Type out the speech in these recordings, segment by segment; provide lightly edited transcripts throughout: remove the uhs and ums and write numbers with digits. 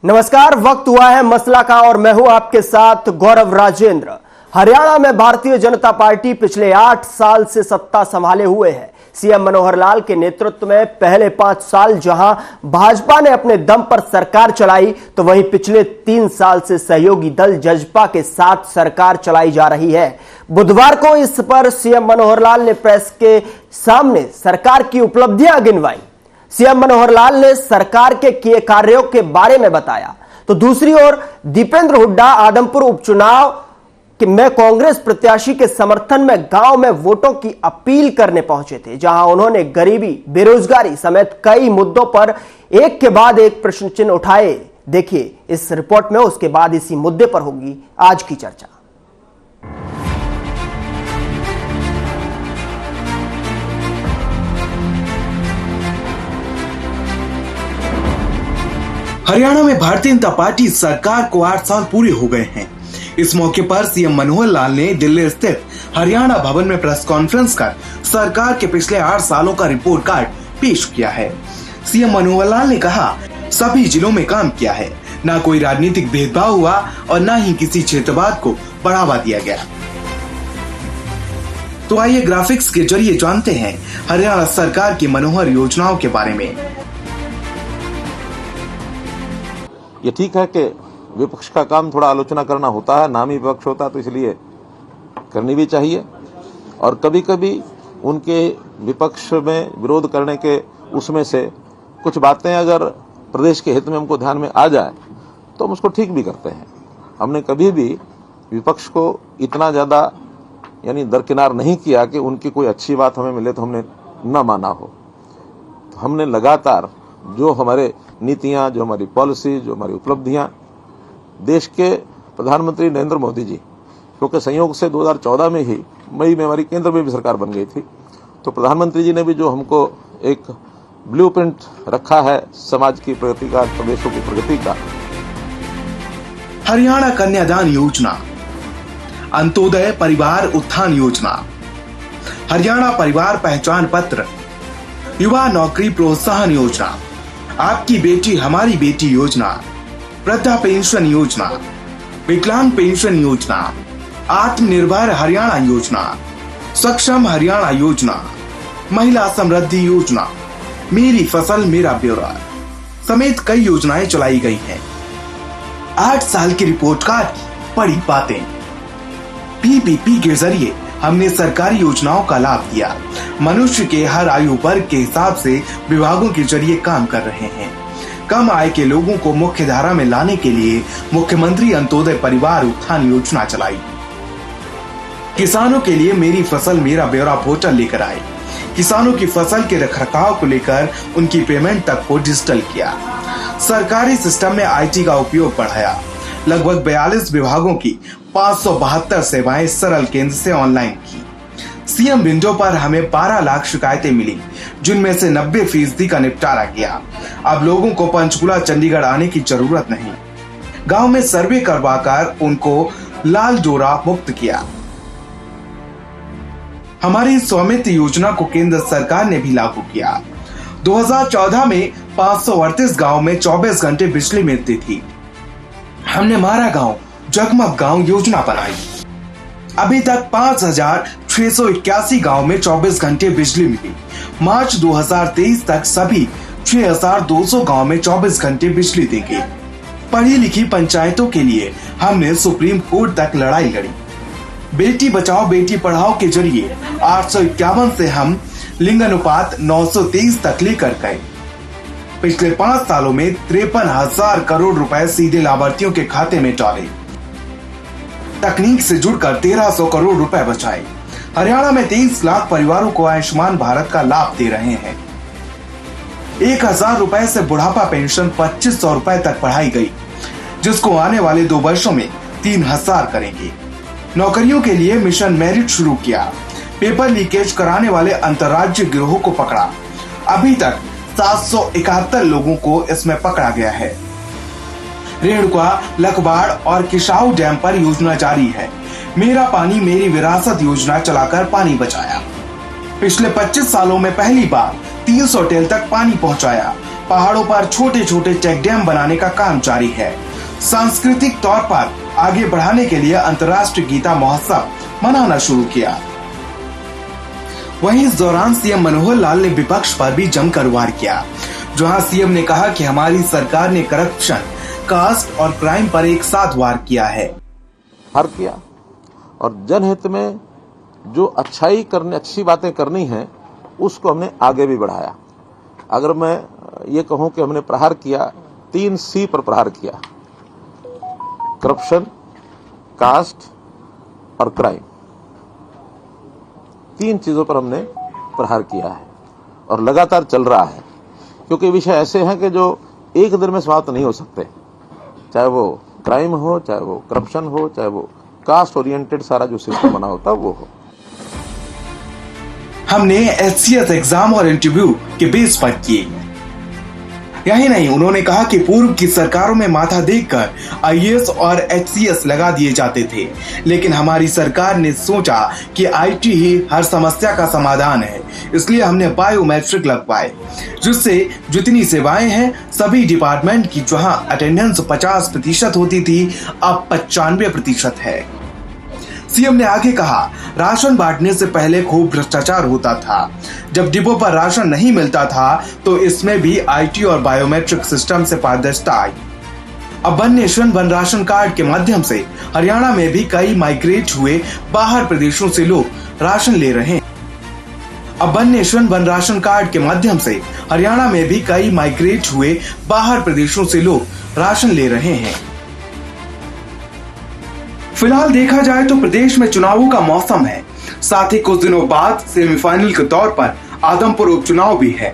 नमस्कार, वक्त हुआ है मसला का और मैं हूं आपके साथ गौरव राजेंद्र। हरियाणा में भारतीय जनता पार्टी पिछले 8 साल से सत्ता संभाले हुए है। सीएम मनोहर लाल के नेतृत्व में पहले 5 साल जहां भाजपा ने अपने दम पर सरकार चलाई, तो वहीं पिछले 3 साल से सहयोगी दल जजपा के साथ सरकार चलाई जा रही है। बुधवार को इस पर सीएम मनोहर लाल ने प्रेस के सामने सरकार की उपलब्धियां गिनवाई। सीएम मनोहर लाल ने सरकार के किए कार्यों के बारे में बताया, तो दूसरी ओर दीपेंद्र हुड्डा आदमपुर उपचुनाव में कांग्रेस प्रत्याशी के समर्थन में गांव में वोटों की अपील करने पहुंचे थे, जहां उन्होंने गरीबी, बेरोजगारी समेत कई मुद्दों पर एक के बाद एक प्रश्न चिन्ह उठाए। देखिए इस रिपोर्ट में, उसके बाद इसी मुद्दे पर होगी आज की चर्चा। हरियाणा में भारतीय जनता पार्टी सरकार को 8 साल पूरे हो गए हैं। इस मौके पर सीएम मनोहर लाल ने दिल्ली स्थित हरियाणा भवन में प्रेस कॉन्फ्रेंस कर सरकार के पिछले 8 सालों का रिपोर्ट कार्ड पेश किया है। सीएम मनोहर लाल ने कहा, सभी जिलों में काम किया है, न कोई राजनीतिक भेदभाव हुआ और न ही किसी क्षेत्रवाद को बढ़ावा दिया गया। तो आइए ग्राफिक्स के जरिए जानते हैं हरियाणा सरकार की मनोहर योजनाओं के बारे में। ये ठीक है कि विपक्ष का काम थोड़ा आलोचना करना होता है, नामी विपक्ष होता है, तो इसलिए करनी भी चाहिए। और कभी कभी उनके विपक्ष में विरोध करने के उसमें से कुछ बातें अगर प्रदेश के हित में हमको ध्यान में आ जाए तो हम उसको ठीक भी करते हैं। हमने कभी भी विपक्ष को इतना ज़्यादा यानी दरकिनार नहीं किया कि उनकी कोई अच्छी बात हमें मिले तो हमने न माना हो। तो हमने लगातार जो हमारे नीतियां, जो हमारी पॉलिसी, जो हमारी उपलब्धियां, देश के प्रधानमंत्री नरेंद्र मोदी जी, क्योंकि संयोग से 2014 में ही मई में हमारी केंद्र में भी सरकार बन गई थी, तो प्रधानमंत्री जी ने भी जो हमको एक ब्लूप्रिंट रखा है समाज की प्रगति का, प्रदेशों की प्रगति का। हरियाणा कन्यादान योजना, अंत्योदय परिवार उत्थान योजना, हरियाणा परिवार पहचान पत्र, युवा नौकरी प्रोत्साहन योजना, आपकी बेटी हमारी बेटी योजना, वृद्धा पेंशन योजना, विकलांग पेंशन योजना, आत्मनिर्भर हरियाणा योजना, सक्षम हरियाणा योजना, महिला समृद्धि योजना, मेरी फसल मेरा ब्यौरा समेत कई योजनाएं चलाई गई हैं। 8 साल की रिपोर्ट कार्ड की बड़ी बातें। पीपीपी के जरिए हमने सरकारी योजनाओं का लाभ दिया। मनुष्य के हर आयु वर्ग के हिसाब से विभागों के जरिए काम कर रहे हैं। कम आय के लोगों को मुख्य धारा में लाने के लिए मुख्यमंत्री अंत्योदय परिवार उत्थान योजना चलाई। किसानों के लिए मेरी फसल मेरा ब्यौरा पोर्टल लेकर आए। किसानों की फसल के रखरखाव को लेकर उनकी पेमेंट तक को डिजिटल किया। सरकारी सिस्टम में आईटी का उपयोग बढ़ाया। लगभग 42 विभागों की 572 सेवाएं सरल केंद्र से ऑनलाइन की। सीएम विंडो पर हमें 12 लाख शिकायतें मिली, जिनमें से 90% का निपटारा किया। अब लोगों को पंचकुला चंडीगढ़ आने की जरूरत नहीं। गांव में सर्वे करवाकर उनको लाल डोरा मुक्त किया। हमारी स्वामित्व योजना को केंद्र सरकार ने भी लागू किया। 2014 में 538 गांव में 24 घंटे बिजली मिलती थी। हमने मारा गांव जगमग गांव योजना बनाई। अभी तक 5681 गांव में 24 घंटे बिजली मिली। मार्च 2023 तक सभी 6200 गांव में 24 घंटे बिजली देंगे। पढ़ी लिखी पंचायतों के लिए हमने सुप्रीम कोर्ट तक लड़ाई लड़ी। बेटी बचाओ बेटी पढ़ाओ के जरिए 851 से हम लिंग अनुपात 923 तक लेकर गए। पिछले 5 सालों में 53,000 करोड़ रुपए सीधे लाभार्थियों के खाते में डाले। तकनीक से जुड़कर 1300 करोड़ रुपए बचाए। हरियाणा में 23 लाख परिवारों को आयुष्मान भारत का लाभ दे रहे हैं। 1000 रुपए से बुढ़ापा पेंशन 2500 रुपए तक बढ़ाई गई, जिसको आने वाले 2 वर्षों में 3000 करेंगे। नौकरियों के लिए मिशन मेरिट शुरू किया। पेपर लीकेज कराने वाले अंतर्राज्यीय गिरोह को पकड़ा। अभी तक 771 लोगों को इसमें पकड़ा गया है। रेणुका, लखबाड़ और किसाऊ डैम पर योजना जारी है। मेरा पानी मेरी विरासत योजना चलाकर पानी बचाया। पिछले 25 सालों में पहली बार 300 टेल तक पानी पहुंचाया। पहाड़ों पर छोटे छोटे चेक डैम बनाने का काम जारी है। सांस्कृतिक तौर पर आगे बढ़ाने के लिए अंतर्राष्ट्रीय गीता महोत्सव मनाना शुरू किया। वहीं इस दौरान सीएम मनोहर लाल ने विपक्ष पर भी जमकर वार किया, जहां सीएम ने कहा कि हमारी सरकार ने करप्शन, कास्ट और क्राइम पर एक साथ वार किया है। वार किया और जनहित में जो अच्छी बातें करनी है उसको हमने आगे भी बढ़ाया। अगर मैं ये कहूं कि हमने प्रहार किया, 3 C पर प्रहार किया, करप्शन, कास्ट और क्राइम, 3 चीजों पर हमने प्रहार किया है और लगातार चल रहा है, क्योंकि विषय ऐसे हैं कि जो एक दिन में समाप्त नहीं हो सकते, चाहे वो क्राइम हो, चाहे वो करप्शन हो, चाहे वो कास्ट ओरिएंटेड सारा जो सिस्टम बना होता वो हो। हमने HCS एग्जाम और इंटरव्यू के बेस पर किए। यही नहीं, उन्होंने कहा कि पूर्व की सरकारों में माथा देखकर IAS और HCS लगा दिए जाते थे, लेकिन हमारी सरकार ने सोचा कि IT ही हर समस्या का समाधान है, इसलिए हमने बायोमेट्रिक लगवाए, जिससे जितनी सेवाएं हैं सभी डिपार्टमेंट की जहां अटेंडेंस 50% होती थी, अब 95% है। सीएम ने आगे कहा, राशन बांटने से पहले खूब भ्रष्टाचार होता था। जब डिपो पर राशन नहीं मिलता था तो इसमें भी IT और बायोमेट्रिक सिस्टम से पारदर्शिता आई। अब one nation one ration card के माध्यम से हरियाणा में भी कई माइग्रेट हुए बाहर प्रदेशों से लोग राशन ले रहे हैं। अब one nation one ration card के माध्यम से हरियाणा में भी कई माइग्रेट हुए बाहर प्रदेशों से लोग राशन ले रहे हैं। फिलहाल देखा जाए तो प्रदेश में चुनावों का मौसम है, साथ ही कुछ दिनों बाद सेमीफाइनल के तौर पर आदमपुर उपचुनाव भी है।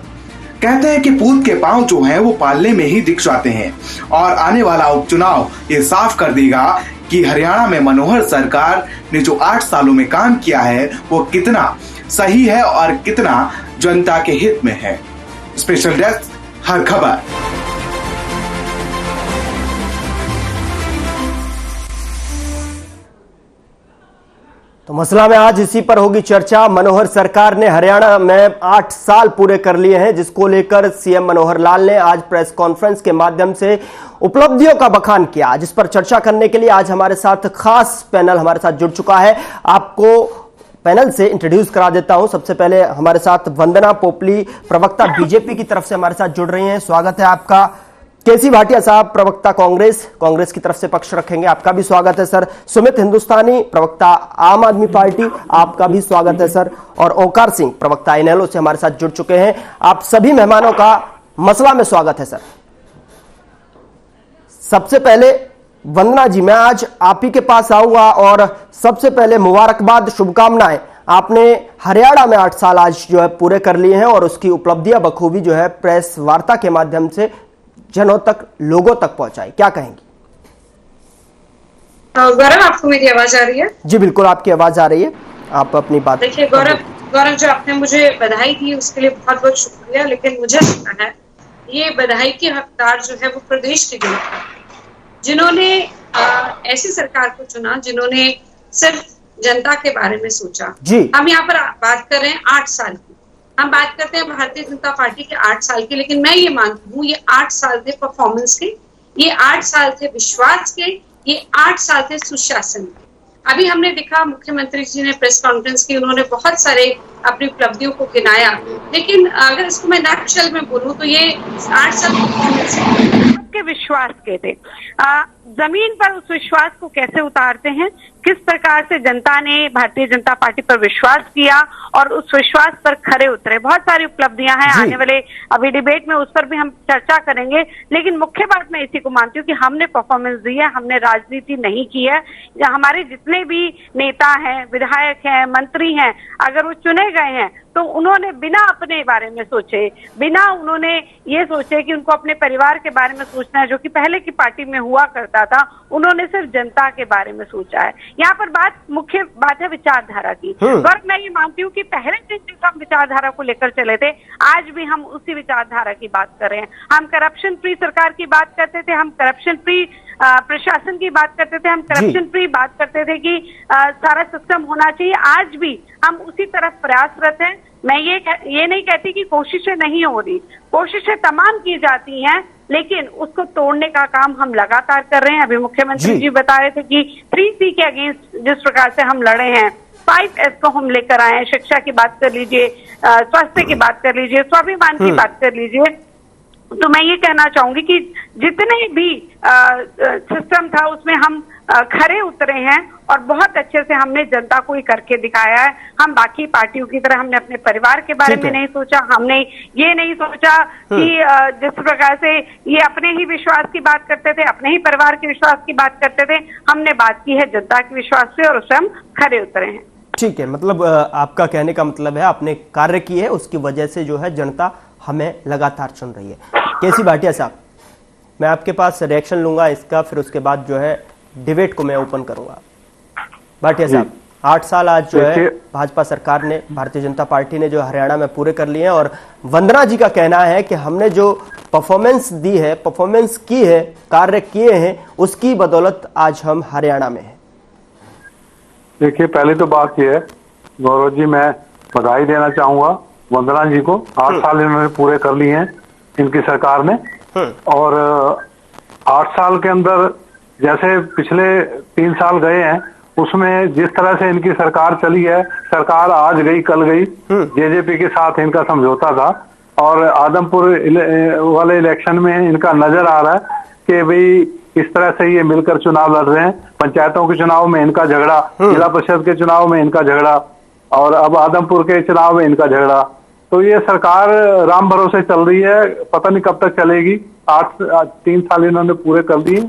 कहते हैं कि पूत के पांव जो हैं वो पालने में ही दिख जाते हैं और आने वाला उपचुनाव ये साफ कर देगा कि हरियाणा में मनोहर सरकार ने जो 8 सालों में काम किया है वो कितना सही है और कितना जनता के हित में है। स्पेशल डेस्क, हर खबर। तो मसला में आज इसी पर होगी चर्चा। मनोहर सरकार ने हरियाणा में 8 साल पूरे कर लिए हैं, जिसको लेकर सीएम मनोहर लाल ने आज प्रेस कॉन्फ्रेंस के माध्यम से उपलब्धियों का बखान किया, जिस पर चर्चा करने के लिए आज हमारे साथ खास पैनल हमारे साथ जुड़ चुका है। आपको पैनल से इंट्रोड्यूस करा देता हूं। सबसे पहले हमारे साथ वंदना पोपली, प्रवक्ता बीजेपी की तरफ से हमारे साथ जुड़ रही हैं, स्वागत है आपका। केसी भाटिया साहब, प्रवक्ता कांग्रेस की तरफ से पक्ष रखेंगे, आपका भी स्वागत है सर। सुमित हिंदुस्तानी, प्रवक्ता आम आदमी पार्टी, आपका भी स्वागत है सर। और ओकार सिंह, प्रवक्ता इनेलो से हमारे साथ जुड़ चुके हैं। आप सभी मेहमानों का मसला में स्वागत है सर। सबसे पहले वंदना जी, मैं आज आप ही के पास आऊंगा और सबसे पहले मुबारकबाद, शुभकामनाएं। आपने हरियाणा में 8 साल आज जो है पूरे कर लिए हैं और उसकी उपलब्धियां बखूबी जो है प्रेस वार्ता के माध्यम से जनों तक, लोगों तक पहुंचाई, क्या कहेंगी? गौरव, आपको मेरी आवाज आ रही है? जी बिल्कुल, आपकी आवाज आ रही है, आप अपनी बात। देखिए गौरव, जो आपने मुझे बधाई दी उसके लिए बहुत बहुत शुक्रिया, लेकिन मुझे लगता है ये बधाई के हकदार जो है वो प्रदेश के जनता है, जिन्होंने ऐसी सरकार को चुना जिन्होंने सिर्फ जनता के बारे में सोचा। हम यहाँ पर बात कर रहे हैं 8 साल की, हम बात करते हैं भारतीय जनता पार्टी के 8 साल की, लेकिन मैं ये मानती हूँ ये 8 साल थे परफॉर्मेंस के, ये 8 साल थे विश्वास के, ये 8 साल थे सुशासन के। अभी हमने देखा मुख्यमंत्री जी ने प्रेस कॉन्फ्रेंस की, उन्होंने बहुत सारे अपनी उपलब्धियों को गिनाया, लेकिन अगर इसको मैं नैचुरल में बोलूं तो ये 8 साल परफॉर्मेंस के विश्वास के थे। जमीन पर उस विश्वास को कैसे उतारते हैं, किस प्रकार से जनता ने भारतीय जनता पार्टी पर विश्वास किया और उस विश्वास पर खरे उतरे। बहुत सारी उपलब्धियां हैं, आने वाले अभी डिबेट में उस पर भी हम चर्चा करेंगे, लेकिन मुख्य बात मैं इसी को मानती हूँ कि हमने परफॉर्मेंस दी है, हमने राजनीति नहीं की है। हमारे जितने भी नेता हैं, विधायक हैं, मंत्री हैं, अगर वो चुने गए हैं तो उन्होंने बिना अपने बारे में सोचे, बिना उन्होंने ये सोचे कि उनको अपने परिवार के बारे में सोचना है, जो कि पहले की पार्टी में हुआ करता था, उन्होंने सिर्फ जनता के बारे में सोचा है। यहाँ पर मुख्य बात है विचारधारा की। और मैं ये मानती हूँ कि पहले जिस हम विचारधारा को लेकर चले थे, आज भी हम उसी विचारधारा की बात कर रहे हैं। हम करप्शन फ्री सरकार की बात करते थे, हम करप्शन फ्री प्रशासन की बात करते थे, हम करप्शन फ्री बात करते थे कि सारा सिस्टम होना चाहिए। आज भी हम उसी तरफ प्रयासरत हैं। मैं ये नहीं कहती कि कोशिशें नहीं हो रही, कोशिशें तमाम की जाती हैं, लेकिन उसको तोड़ने का काम हम लगातार कर रहे हैं। अभी मुख्यमंत्री जी बता रहे थे कि 3C के अगेंस्ट जिस प्रकार से हम लड़े हैं, 5S को हम लेकर आए हैं। शिक्षा की बात कर लीजिए, स्वास्थ्य की बात कर लीजिए, स्वाभिमान की बात कर लीजिए। तो मैं ये कहना चाहूंगी कि जितने भी सिस्टम था उसमें हम खरे उतरे हैं और बहुत अच्छे से हमने जनता को ही करके दिखाया है। हम बाकी पार्टियों की तरह हमने अपने परिवार के बारे में नहीं सोचा, हमने ये नहीं सोचा कि जिस प्रकार से ये अपने ही विश्वास की बात करते थे, अपने ही परिवार के विश्वास की बात करते थे, हमने बात की है जनता के विश्वास से और उससे हम खरे उतरे हैं। ठीक है, मतलब आपका कहने का मतलब है आपने कार्य किए, उसकी वजह से जो है जनता हमें लगातार चुन रही है। केसी भाटिया साहब, मैं आपके पास रिएक्शन लूंगा इसका, फिर उसके बाद जो है डिबेट को मैं ओपन करूंगा। भाटिया साहब, 8 साल आज जो है भाजपा सरकार ने, भारतीय जनता पार्टी ने जो हरियाणा में पूरे कर लिए हैं, और वंदना जी का कहना है कि हमने जो परफॉर्मेंस दी है, परफॉर्मेंस की है, कार्य किए हैं, उसकी बदौलत आज हम हरियाणा में हैं। देखिए, पहली तो बात यह है गौरव जी, मैं बधाई देना चाहूंगा वंदना जी को। 8 साल इन्होंने पूरे कर लिए हैं इनकी सरकार ने, और 8 साल के अंदर जैसे पिछले 3 साल गए हैं उसमें जिस तरह से इनकी सरकार चली है, सरकार आज गई कल गई, जेजेपी के साथ इनका समझौता था, और आदमपुर वाले इलेक्शन में इनका नजर आ रहा है कि भाई किस तरह से ये मिलकर चुनाव लड़ रहे हैं। पंचायतों के चुनाव में इनका झगड़ा, जिला परिषद के चुनाव में इनका झगड़ा, और अब आदमपुर के चुनाव में इनका झगड़ा। तो ये सरकार राम भरोसे चल रही है, पता नहीं कब तक चलेगी। 3 साल इन्होंने पूरे कर दिए,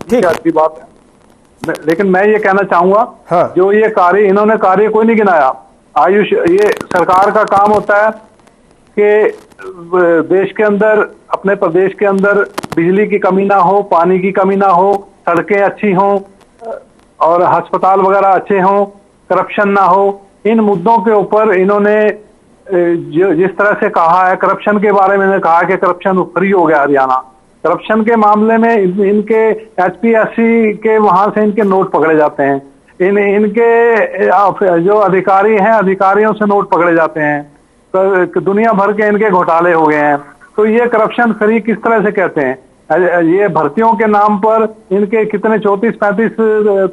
क्या अच्छी बात है। लेकिन मैं ये कहना चाहूंगा, जो ये कार्य इन्होंने कार्य कोई नहीं गिनाया। आयुष, ये सरकार का काम होता है कि देश के अंदर, अपने प्रदेश के अंदर बिजली की कमी ना हो, पानी की कमी ना हो, सड़कें अच्छी हों और अस्पताल वगैरह अच्छे हों, करप्शन ना हो। इन मुद्दों के ऊपर इन्होंने जिस तरह से कहा है, करप्शन के बारे में कहा है कि करप्शन फ्री हो गया हरियाणा। करप्शन के मामले में इनके HPSC के वहां से इनके नोट पकड़े जाते हैं, इनके जो अधिकारी हैं, अधिकारियों से नोट पकड़े जाते हैं, तो दुनिया भर के इनके घोटाले हो गए हैं। तो ये करप्शन फ्री किस तरह से कहते हैं? ये भर्तियों के नाम पर इनके कितने 34-35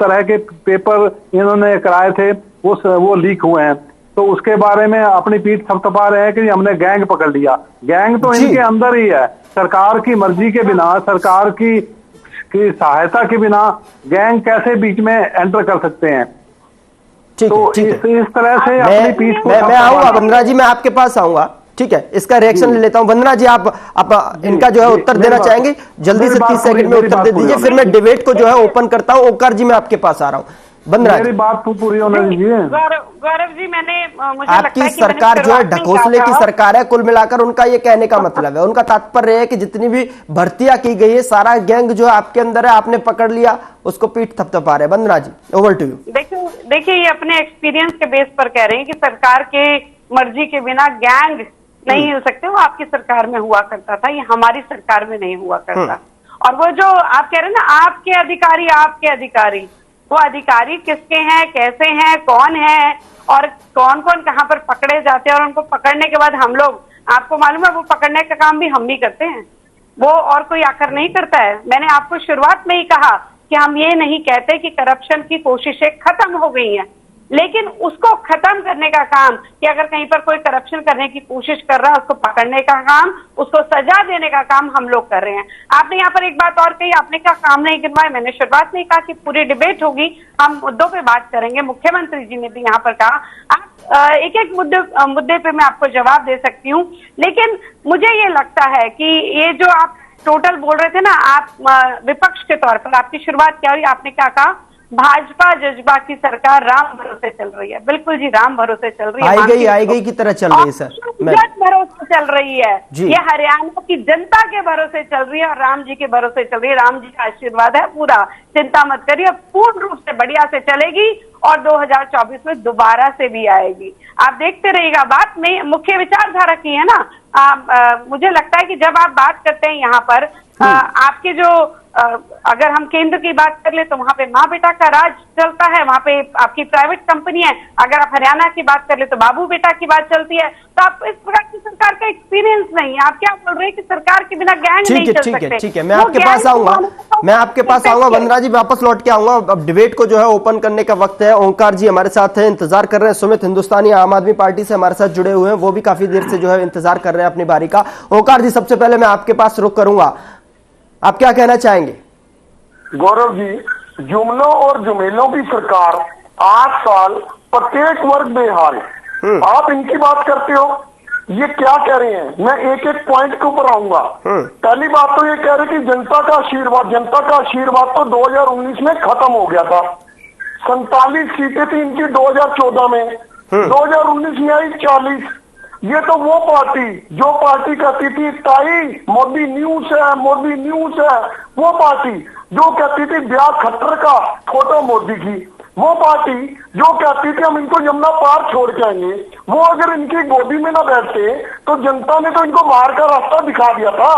तरह के पेपर इन्होंने कराए थे, वो लीक हुए हैं। तो उसके बारे में अपनी पीठ थपथपा रहे हैं कि हमने गैंग पकड़ लिया। गैंग तो इनके अंदर ही है, सरकार की मर्जी के बिना, सरकार की सहायता के बिना गैंग कैसे बीच में एंटर कर सकते हैं? तो इस तरह से अपनी पीठ को मैं आऊंगा वंदना जी, मैं आपके पास आऊंगा, ठीक है, इसका रिएक्शन ले लेता हूं। वंदना जी, आप इनका जो है उत्तर देना चाहेंगे? जल्दी से 30 सेकंड में उत्तर दे दीजिए, फिर मैं डिबेट को जो है ओपन करता हूं। ओकार जी, मैं आपके पास आ रहा हूं। वंदना, मेरी बात तो पूरी होने दीजिए। गौरव जी, मुझे आपकी सरकार जो है ढकोसले की सरकार है, कुल मिलाकर उनका ये कहने का मतलब है, उनका तात्पर्य है कि जितनी भी भर्तियां की गई है, सारा गैंग जो है आपके अंदर है, आपने पकड़ लिया, उसको पीठ थपथपा रहे। वंदना जी, ओवर टू यू। देखिए, ये अपने एक्सपीरियंस के बेस पर कह रहे हैं कि सरकार के मर्जी के बिना गैंग नहीं हो सकते। वो आपकी सरकार में हुआ करता था, ये हमारी सरकार में नहीं हुआ करता। और वो जो आप कह रहे हैं ना, आपके अधिकारी, वो अधिकारी किसके हैं, कैसे हैं, कौन है, और कौन कौन कहां पर पकड़े जाते हैं, और उनको पकड़ने के बाद हम लोग, आपको मालूम है, वो पकड़ने का काम भी हम ही करते हैं, वो और कोई आकर नहीं करता है। मैंने आपको शुरुआत में ही कहा कि हम ये नहीं कहते कि करप्शन की कोशिशें खत्म हो गई हैं, लेकिन उसको खत्म करने का काम, कि अगर कहीं पर कोई करप्शन करने की कोशिश कर रहा है, उसको पकड़ने का काम, उसको सजा देने का काम हम लोग कर रहे हैं। आपने यहाँ पर एक बात और कही, आपने कहा काम नहीं गिनवाया। मैंने शुरुआत में कहा कि पूरी डिबेट होगी, हम मुद्दों पे बात करेंगे। मुख्यमंत्री जी ने भी यहाँ पर कहा, आप एक एक मुद्दे पे मैं आपको जवाब दे सकती हूँ, लेकिन मुझे ये लगता है कि ये जो आप टोटल बोल रहे थे ना, आप विपक्ष के तौर पर, आपकी शुरुआत क्या हुई, आपने क्या कहा? भाजपा जज्बा की सरकार राम भरोसे चल रही है। बिल्कुल जी, राम भरोसे चल रही है, आई गई की तरह चल रही है सर, भरोसे चल रही है। ये हरियाणा की जनता के भरोसे चल रही है और राम जी के भरोसे चल रही है। राम जी का आशीर्वाद है पूरा, चिंता मत करिए, पूर्ण रूप से बढ़िया से चलेगी। और 2024 में दोबारा से भी आएगी। आप देखते रहिएगा। बात में मुख्य विचारधारा की है ना। मुझे लगता है कि जब आप बात करते हैं यहाँ पर आपके जो अगर हम केंद्र की बात कर ले तो वहां पे माँ बेटा का राज चलता है, वहां पे आपकी प्राइवेट कंपनी है। अगर आप हरियाणा की बात कर ले तो बाबू बेटा की बात चलती है। तो आप इस प्रकार की सरकार का एक्सपीरियंस नहीं है। आप क्या बोल रहे हैं कि सरकार के बिना गैंग नहीं चल सकते? ठीक है, मैं आपके पास आऊंगा वंदना जी, वापस लौट के आऊंगा। अब डिबेट को जो है ओपन करने का वक्त है। ओंकार जी हमारे साथ है, इंतजार कर रहे हैं। सुमित हिंदुस्तानी आम आदमी पार्टी से हमारे साथ जुड़े हुए हैं, वो भी काफी देर से जो है इंतजार कर रहे हैं अपनी बारी का। ओंकार जी, सबसे पहले मैं आपके पास रुख करूंगा, आप क्या कहना चाहेंगे? गौरव जी, जुमलों और जुमेलों की सरकार 8 साल, प्रत्येक वर्ग बेहाल। आप इनकी बात करते हो, ये क्या कह रहे हैं? मैं एक एक पॉइंट के ऊपर आऊंगा। पहली बात तो ये कह रहे कि जनता का आशीर्वाद तो 2019 में खत्म हो गया था। 47 सीटें थी इनकी 2014 में, 2019 में आई 40। ये तो वो पार्टी जो पार्टी कहती थी ताई मोदी न्यूज है, वो पार्टी जो कहती थी ब्याह खट्टर का फोटो मोदी की, वो पार्टी जो कहती थी हम इनको यमुना पार छोड़ के आएंगे, वो अगर इनकी गोदी में ना बैठते तो जनता ने तो इनको बाहर का रास्ता दिखा दिया था।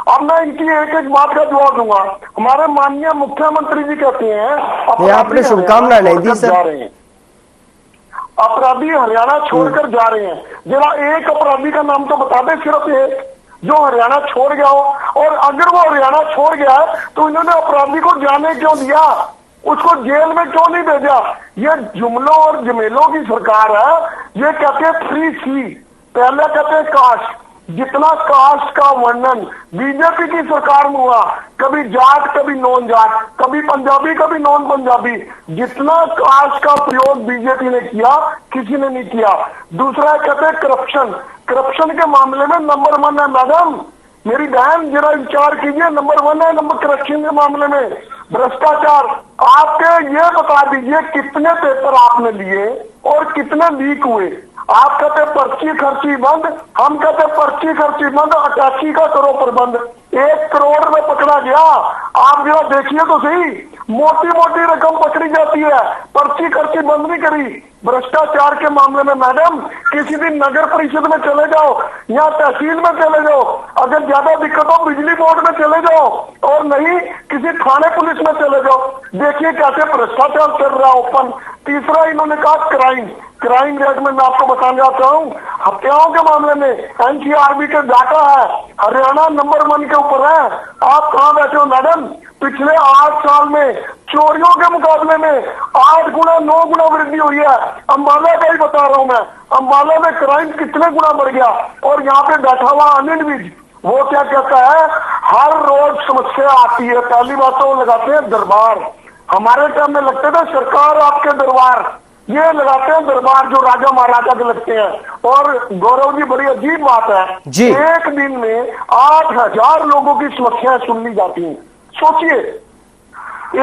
अब मैं इनकी एक एक बात का जवाब दूंगा। हमारे माननीय मुख्यमंत्री जी कहते हैं आपने शुभकामना नहीं दी सर। अपराधी हरियाणा छोड़कर जा रहे हैं। जरा एक अपराधी का नाम तो बता दे, सिर्फ एक, जो हरियाणा छोड़ गया हो। और अगर वो हरियाणा छोड़ गया है तो इन्होंने अपराधी को जाने क्यों दिया, उसको जेल में क्यों नहीं भेजा? ये जुमलों और जमेलों की सरकार है। ये कहते हैं फ्री सी, पहले कहते हैं कास्ट। जितना कास्ट का वर्णन बीजेपी की सरकार में हुआ, कभी जाट कभी नॉन जाट, कभी पंजाबी कभी नॉन पंजाबी, जितना कास्ट का प्रयोग बीजेपी ने किया किसी ने नहीं किया। दूसरा कहते हैं करप्शन के मामले में नंबर 1 है मैडम। मेरी बहन जरा विचार कीजिए, नंबर 1 है नंबर करप्शन के मामले में। भ्रष्टाचार, आपके ये बता दीजिए कितने पेपर आपने लिए और कितने लीक हुए? आप कहते पर्ची खर्ची बंद, हम कहते पर्ची खर्ची बंद, 88 का करो प्रबंध। 1 करोड़ में पकड़ा गया। आप जरा देखिए तो सही, मोटी मोटी रकम पकड़ी जाती है, पर्ची खर्ची बंद नहीं करी। भ्रष्टाचार के मामले में मैडम किसी दिन नगर परिषद में चले जाओ या तहसील में चले जाओ, अगर ज्यादा दिक्कत हो बिजली बोर्ड में चले जाओ, और नहीं किसी थाने पुलिस में चले जाओ, देखिए कैसे भ्रष्टाचार चल रहा है ओपन। तीसरा इन्होंने कहा क्राइम रेट में मैं आपको बताना चाहता हूँ, हत्याओं के मामले में एनसीआरबी के डाटा है, हरियाणा नंबर 1 के ऊपर है। आप कहाँ बैठे हो मैडम? पिछले 8 साल में चोरियों के मुकाबले में 8 गुना 9 गुना वृद्धि हुई है। अंबाला का ही बता रहा हूं मैं, अंबाला में क्राइम कितने गुना बढ़ गया। और यहाँ पे बैठा हुआ अनिल विज, वो क्या कहता है, हर रोज समस्या आती है। पहली बात तो लगाते हैं दरबार, हमारे टाइम में लगते थे सरकार आपके दरबार, ये लगाते हैं दरबार जो राजा महाराजा के लगते हैं। और गौरव जी बड़ी अजीब बात है जी, एक दिन में 8000 लोगों की समस्याएं सुन ली जाती हैं। सोचिए,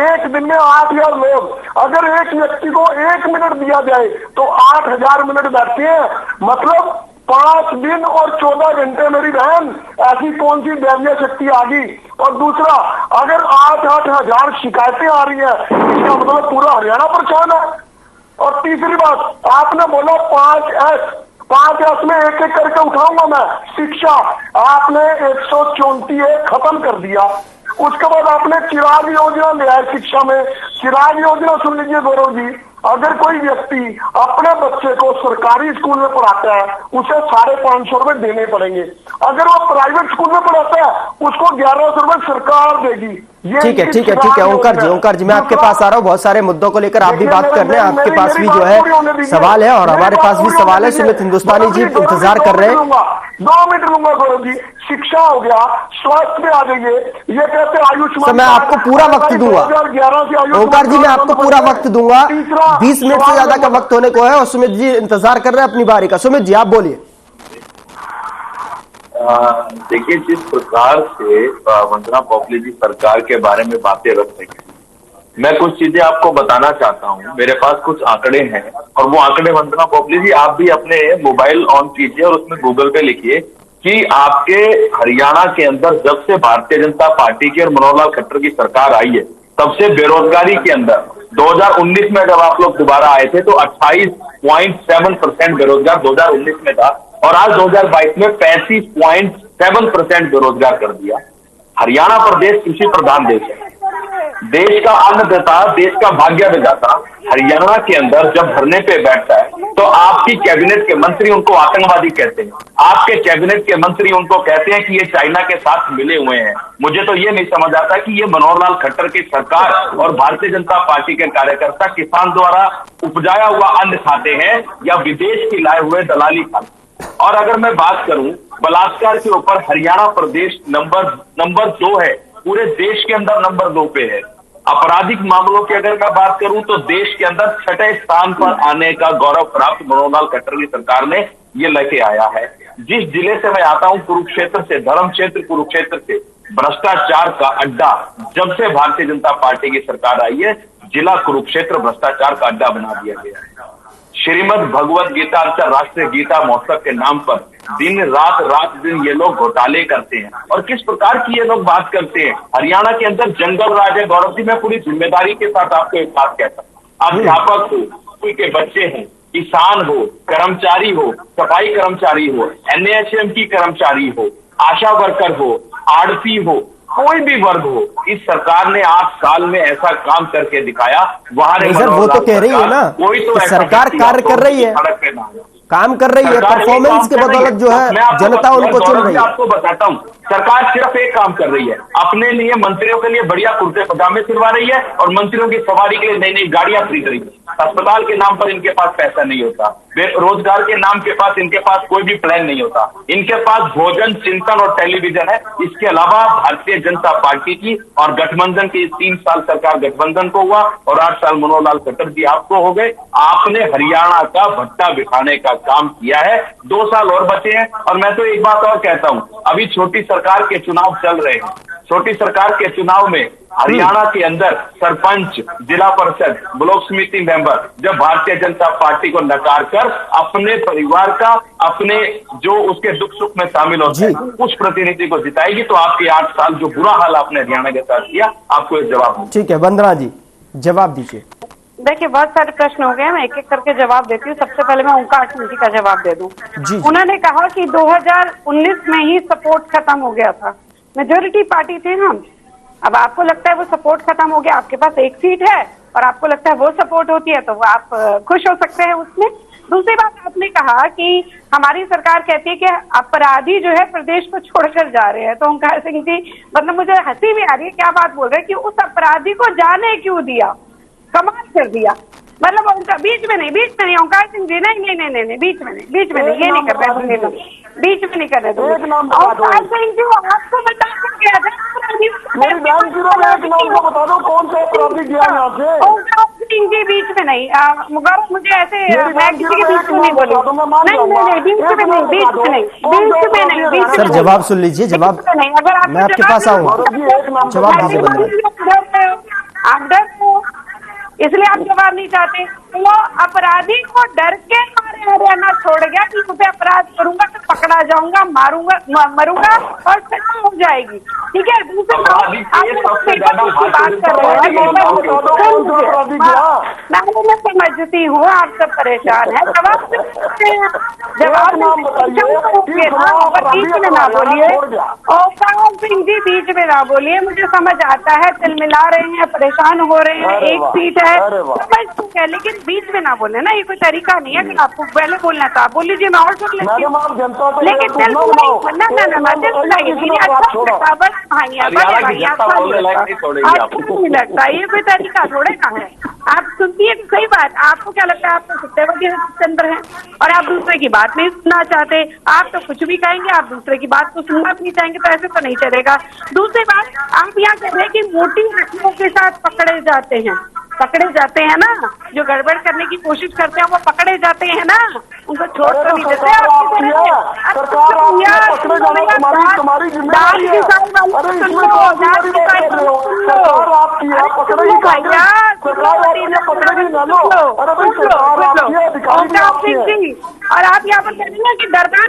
एक दिन में 8000 लोग, अगर एक व्यक्ति को 1 मिनट दिया जाए तो 8000 मिनट बैठते हैं, मतलब 5 दिन और 14 घंटे। मेरी बहन, ऐसी कौन सी दैवीय शक्ति आ गई? और दूसरा, अगर 8-8 हजार शिकायतें आ रही है, इसका मतलब पूरा हरियाणा परेशान है। और तीसरी बात, आपने बोला 5S में एक एक करके उठाऊंगा मैं। शिक्षा, आपने 134 खत्म कर दिया। उसके बाद आपने चिराग योजना ले आए शिक्षा में। चिराग योजना सुन लीजिए गौरव जी, अगर कोई व्यक्ति अपने बच्चे को सरकारी स्कूल में पढ़ाता है उसे 550 रुपए देने पड़ेंगे। अगर वो प्राइवेट स्कूल में पढ़ाता है उसको 1100 रुपए सरकार देगी। ठीक है ओंकार जी मैं आपके पास आ रहा हूँ। बहुत सारे मुद्दों को लेकर आप भी बात कर रहे हैं, आपके पास भी जो है सवाल है और हमारे पास भी सवाल है। सुमित हिंदुस्तानी जी इंतजार कर रहे हैं। 2 मिनट लूंगा गौरव जी। शिक्षा हो गया, स्वास्थ्य पे आ जाइए, ये कहते आयुष्मान, मैं आपको पूरा वक्त दूंगा। 2011 से ओंकार जी मैं आपको पूरा वक्त दूंगा, 20 मिनट से ज्यादा का वक्त होने को है और सुमित जी इंतजार कर रहे हैं अपनी बारी का। सुमित जी आप बोलिए। देखिए, जिस प्रकार से वंदना पॉपली जी सरकार के बारे में बातें रख रही हैं, मैं कुछ चीजें आपको बताना चाहता हूं। मेरे पास कुछ आंकड़े हैं और वो आंकड़े वंदना पॉपली जी आप भी अपने मोबाइल ऑन कीजिए और उसमें गूगल पे लिखिए कि आपके हरियाणा के अंदर जब से भारतीय जनता पार्टी की और मनोहर लाल खट्टर की सरकार आई है तब से बेरोजगारी के अंदर 2019 में जब आप लोग दोबारा आए थे तो 28.7% बेरोजगार 2019 में था, और आज 2022 में 35.7% बेरोजगार कर दिया। हरियाणा प्रदेश कृषि प्रधान देश है, देश का अन्नदाता, देश का भाग्य विधाता हरियाणा के अंदर जब धरने पे बैठता है तो आपकी कैबिनेट के मंत्री उनको आतंकवादी कहते हैं, आपके कैबिनेट के मंत्री उनको कहते हैं कि ये चाइना के साथ मिले हुए हैं। मुझे तो ये नहीं समझ आता कि ये मनोहर लाल खट्टर की सरकार और भारतीय जनता पार्टी के कार्यकर्ता किसान द्वारा उपजाया हुआ अन्न खाते हैं या विदेश की लाए हुए दलाली खाते। और अगर मैं बात करूं बलात्कार के ऊपर, हरियाणा प्रदेश नंबर 2 है, पूरे देश के अंदर नंबर 2 पे है। आपराधिक मामलों की अगर मैं बात करूं तो देश के अंदर 6ठे स्थान पर आने का गौरव प्राप्त मनोहर लाल खट्टर की सरकार ने ये लेके आया है। जिस जिले से मैं आता हूं, कुरुक्षेत्र से, धर्म क्षेत्र कुरुक्षेत्र से, भ्रष्टाचार का अड्डा जब से भारतीय जनता पार्टी की सरकार आई है, जिला कुरुक्षेत्र भ्रष्टाचार का अड्डा बना दिया गया है। श्रीमद भगवत गीता अंतरराष्ट्रीय गीता महोत्सव के नाम पर दिन रात दिन ये लोग घोटाले करते हैं। और किस प्रकार की ये लोग बात करते हैं, हरियाणा के अंदर जंगल राज है। गौरव जी, मैं पूरी जिम्मेदारी के साथ आपको एक बात कहता हूं, अध्यापक हो, स्कूल के बच्चे हैं, किसान हो, कर्मचारी हो, सफाई कर्मचारी हो, NAHM की कर्मचारी हो, आशा वर्कर हो, आड़ती हो, कोई भी वर्ग हो, इस सरकार ने 8 साल में ऐसा काम करके दिखाया। वहां सर वो तो कह रही है ना कि सरकार कार्य कर रही है, काम कर रही है, परफॉर्मेंस के बदौलत जो है जनता उनको चुन रही है। आपको बताता हूं, सरकार सिर्फ एक काम कर रही है, अपने लिए मंत्रियों के लिए बढ़िया कुर्ते पजामे सिलवा रही है और मंत्रियों की सवारी के लिए नई नई गाड़ियां खरीद रही है। अस्पताल के नाम पर इनके पास पैसा नहीं होता, रोजगार के नाम के पास इनके पास कोई भी प्लान नहीं होता। इनके पास भोजन, चिंतन और टेलीविजन है। इसके अलावा भारतीय जनता पार्टी की और गठबंधन की 3 साल सरकार गठबंधन को हुआ और 8 साल मनोहर लाल खट्टर जी आपको हो गए। आपने हरियाणा का भट्टा बिठाने का काम किया है। 2 साल और बचे हैं। और मैं तो एक बात और कहता हूं, अभी छोटी सरकार के चुनाव चल रहे हैं। छोटी सरकार के चुनाव में हरियाणा के अंदर सरपंच, जिला परिषद, ब्लॉक समिति मेंबर जब भारतीय जनता पार्टी को नकार कर अपने परिवार का, अपने जो उसके दुख सुख में शामिल होते हैं उस प्रतिनिधि को जिताएगी, तो आपके 8 साल जो बुरा हाल आपने हरियाणा के साथ किया, आपको एक जवाब। ठीक है, वंदना जी जवाब दीजिए। देखिए, बहुत सारे प्रश्न हो गए, मैं एक एक करके जवाब देती हूँ। सबसे पहले मैं ओंकार सिंह जी का जवाब दे दूं। उन्होंने कहा कि 2019 में ही सपोर्ट खत्म हो गया था, मेजोरिटी पार्टी थे हम। अब आपको लगता है वो सपोर्ट खत्म हो गया, आपके पास 1 सीट है और आपको लगता है वो सपोर्ट होती है, तो वो आप खुश हो सकते हैं उसमें। दूसरी बात, आपने कहा कि हमारी सरकार कहती है कि अपराधी जो है प्रदेश को छोड़कर जा रहे हैं, तो ओंकार सिंह जी, मतलब मुझे हंसी भी आ रही है, क्या बात बोल रहे हैं कि उस अपराधी को जाने क्यों दिया, कमाल कर दिया। मतलब उनका बीच में नहीं ओंकार सिंह जी, नहीं, बीच में नहीं, ये नहीं कर रहे, बीच में नहीं कर रहे। ओंकार सिंह जी, आपको बता क्या था, बता दो कौन सा अपराधी गया यहाँ से। ओंकार सिंह जी बीच में नहीं, मुझे ऐसे मैं किसी के बीच में नहीं बोली, नहीं, बीच में नहीं। सर जवाब सुन लीजिए, जवाब नहीं, अगर मैं आपके पास आऊंगा, जवाब दीजिए। आप डर हो इसलिए आप जवाब नहीं चाहते। तो वो अपराधी को डर के मारे हरियाणा छोड़ गया कि उसे अपराध करूंगा तो पकड़ा जाऊंगा, मरूंगा और सजा हो जाएगी। ठीक है, दूसरी बात कर रहे हैं, मैं समझती हूँ आप सब परेशान है। जवाब बीच में ना बोलिए, ओंकार सिंह जी बीच में ना बोलिए, मुझे समझ आता है, तिलमिला रहे हैं, परेशान हो रहे हैं, 1 सीट है, लेकिन बीच में ना बोले ना, ये कोई तरीका नहीं है। अगर आपको पहले बोलना था आप बोल लीजिए, मैं और सुन लेती हूँ, लेकिन दिल नहीं लगता, ये कोई तरीका थोड़े का है। आप सुनती है सही बात, आपको क्या लगता है आपको सत्यवती के अंदर है और आप दूसरे की बात नहीं सुनना चाहते, आप तो कुछ भी कहेंगे, आप दूसरे की बात को सुनना नहीं चाहेंगे, तो ऐसे तो नहीं चलेगा। दूसरी बात, आप यहाँ कह रहे हैं कि मोटी रस्मों के साथ पकड़े जाते हैं ना, जो गड़बड़ करने की कोशिश करते हैं वो पकड़े जाते हैं ना, उनको छोड़ तो नहीं देते। और आप यहाँ पर कह रही हैं कि दरबार,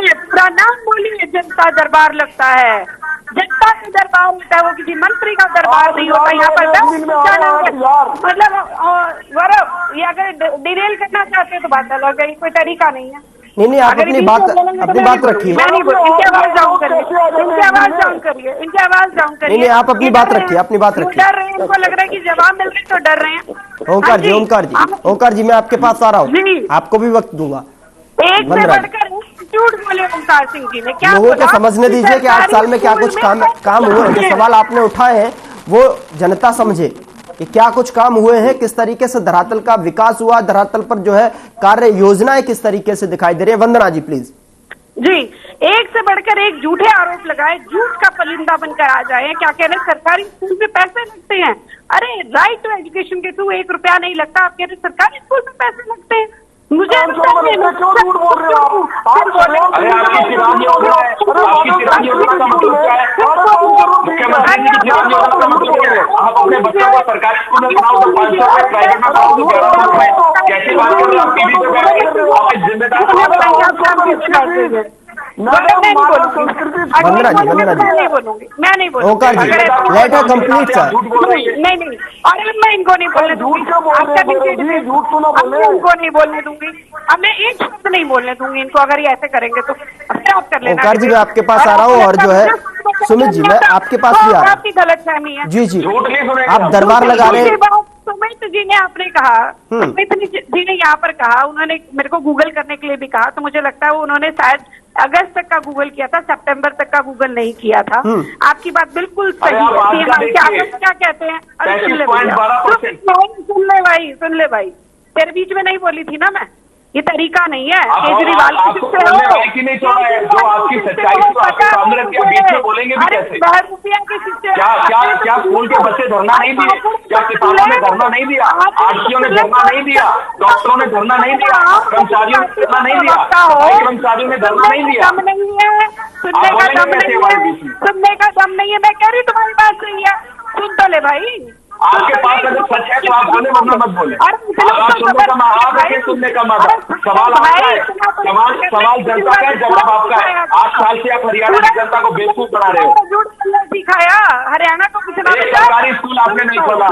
पूरा नाम बोलिए, जनता दरबार लगता है, जनता का दरबार होता है, वो किसी मंत्री का दरबार नहीं होता। यहाँ पर मतलब गौरव, ये अगर डिरेल करना चाहते हो तो बात अलग है, कोई तरीका नहीं है। नहीं, आप अपनी बात रखिए। मैं नहीं बोल, इनकी आवाज डाउन करिए, इनकी आवाज डाउन करिए, इनकी आवाज डाउन करिए। नहीं, आप अपनी बात रखिए, अपनी बात रखिए। डर रहे हैं, इनको लग रहा है कि जवाब मिल रहे तो डर रहे हैं। ओंकार जी मैं आपके पास आ रहा हूँ, आपको भी वक्त दूंगा। एक से बढ़कर झूठ बोले ओंकार सिंह जी ने। क्या लोगों को समझने दीजिए कि 8 साल में क्या कुछ काम हुए हैं। जो सवाल आपने उठाए हैं वो जनता समझे कि क्या कुछ काम हुए हैं, किस तरीके से धरातल का विकास हुआ, धरातल पर जो है कार्य योजनाएं किस तरीके से दिखाई दे रही है। वंदना जी प्लीज। जी, एक से बढ़कर एक झूठे आरोप लगाए, झूठ का परिंदा बनकर आ जाए। क्या कह रहे हैं सरकारी स्कूल में पैसे लगते हैं? अरे राइट टू एजुकेशन के थ्रू 1 रुपया नहीं लगता, आप कह रहे सरकारी स्कूल में पैसे लगते हैं? मुझे क्यों झूठ बोल रहे हो आप? अरे आपकी किसान योजना है, आपकी किसान योजना का मतलब क्या है? मुख्यमंत्री जी की किसान योजना का मतलब क्या है? आप अपने बच्चों को सरकारी स्कूल में पढ़ाओ तो 500 रुपए, प्राइवेट में पढ़ाओ तो 1100 रुपए। कैसी बात कर रहे हो? आप टीवी पे बैठ के आपके जिम्मेदार वंदना जी मैं नहीं बोलूंगी। ओंकार जी लेट है कंप्लीट सर। नहीं, अरे मैं इनको नहीं बोलने दूंगी, इनको नहीं बोलने दूंगी। अब मैं एक शब्द नहीं बोलने दूंगी इनको, अगर ये ऐसे करेंगे तो आप कर लेना। ओंकार जी मैं आपके पास आ रहा हूँ, और जो है सुमित जी मैं आपके पास भी आ रहा हूँ। आपकी गलतफहमी है। जी आप दरबार लगा रहे हैं। सुमित जी ने आपने कहा, सुमित जी ने यहाँ पर कहा, उन्होंने मेरे को गूगल करने के लिए भी कहा, तो मुझे लगता है वो उन्होंने शायद अगस्त तक का गूगल किया था, सितंबर तक का गूगल नहीं किया था। आपकी बात बिल्कुल सही है। क्या कहते हैं? अरे सुन ले भाई, तेरे बीच में नहीं बोली थी ना मैं। ये तरीका नहीं है। केजरीवाल आपको नहीं छोड़ा है, जो आपकी सच्चाई को आपके सामने रख के बीच में बोलेंगे भी कैसे? क्या स्कूल के बच्चे धरना नहीं दिए? क्या किसानों ने धरना नहीं दिया? आरटीओ ने धरना नहीं दिया? डॉक्टरों ने धरना नहीं दिया? कर्मचारियों ने धरना नहीं दिया? कर्मचारियों ने धरना नहीं दिया? सुनने का दम नहीं है। मैं कह रही तुम्हारी बात सही है, सुन तो ले भाई। आपके पास अगर सच है तो आप बोले, वरना मत बोले। आप सुनने का आप रखिए, सुनने का मादा। सवाल आपका है, सवाल जनता का है, जवाब आपका है। 8 साल से आप हरियाणा की जनता को बेवकूफ बना रहे हो। सिखाया हरियाणा को कुछ सरकारी स्कूल आपने नहीं खोला,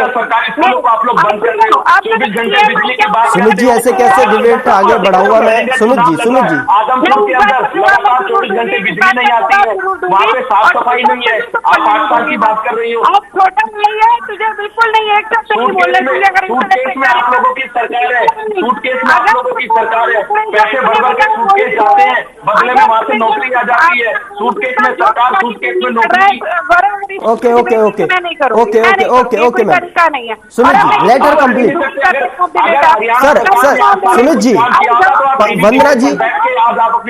सरकारी स्कूलों को आप लोग बंद कर रहे हो। 24 घंटे बिजली की बात। सुमित जी ऐसे कैसे डिबेट आगे बढ़ाऊंगा मैं? सुमित जी आदमपुर के अंदर लगातार 24 घंटे बिजली नहीं आती है, वहाँ पे साफ सफाई नहीं है। आप 8 साल की बात कर रही हो। आप छोटा नहीं है, तुझे बिल्कुल नहीं है। सूटकेस में आप लोगों की सरकार है, सूटकेस में आप लोगों की सरकार है। पैसे भर भर के सूटकेस जाते हैं, बदले में वहाँ से नौकरी आ जाती है। सूटकेस में सरकार, सूटकेस में नौकरी। Okay ma'am. Sumit ji letter complete. Sir Sumit ji, Vandana ji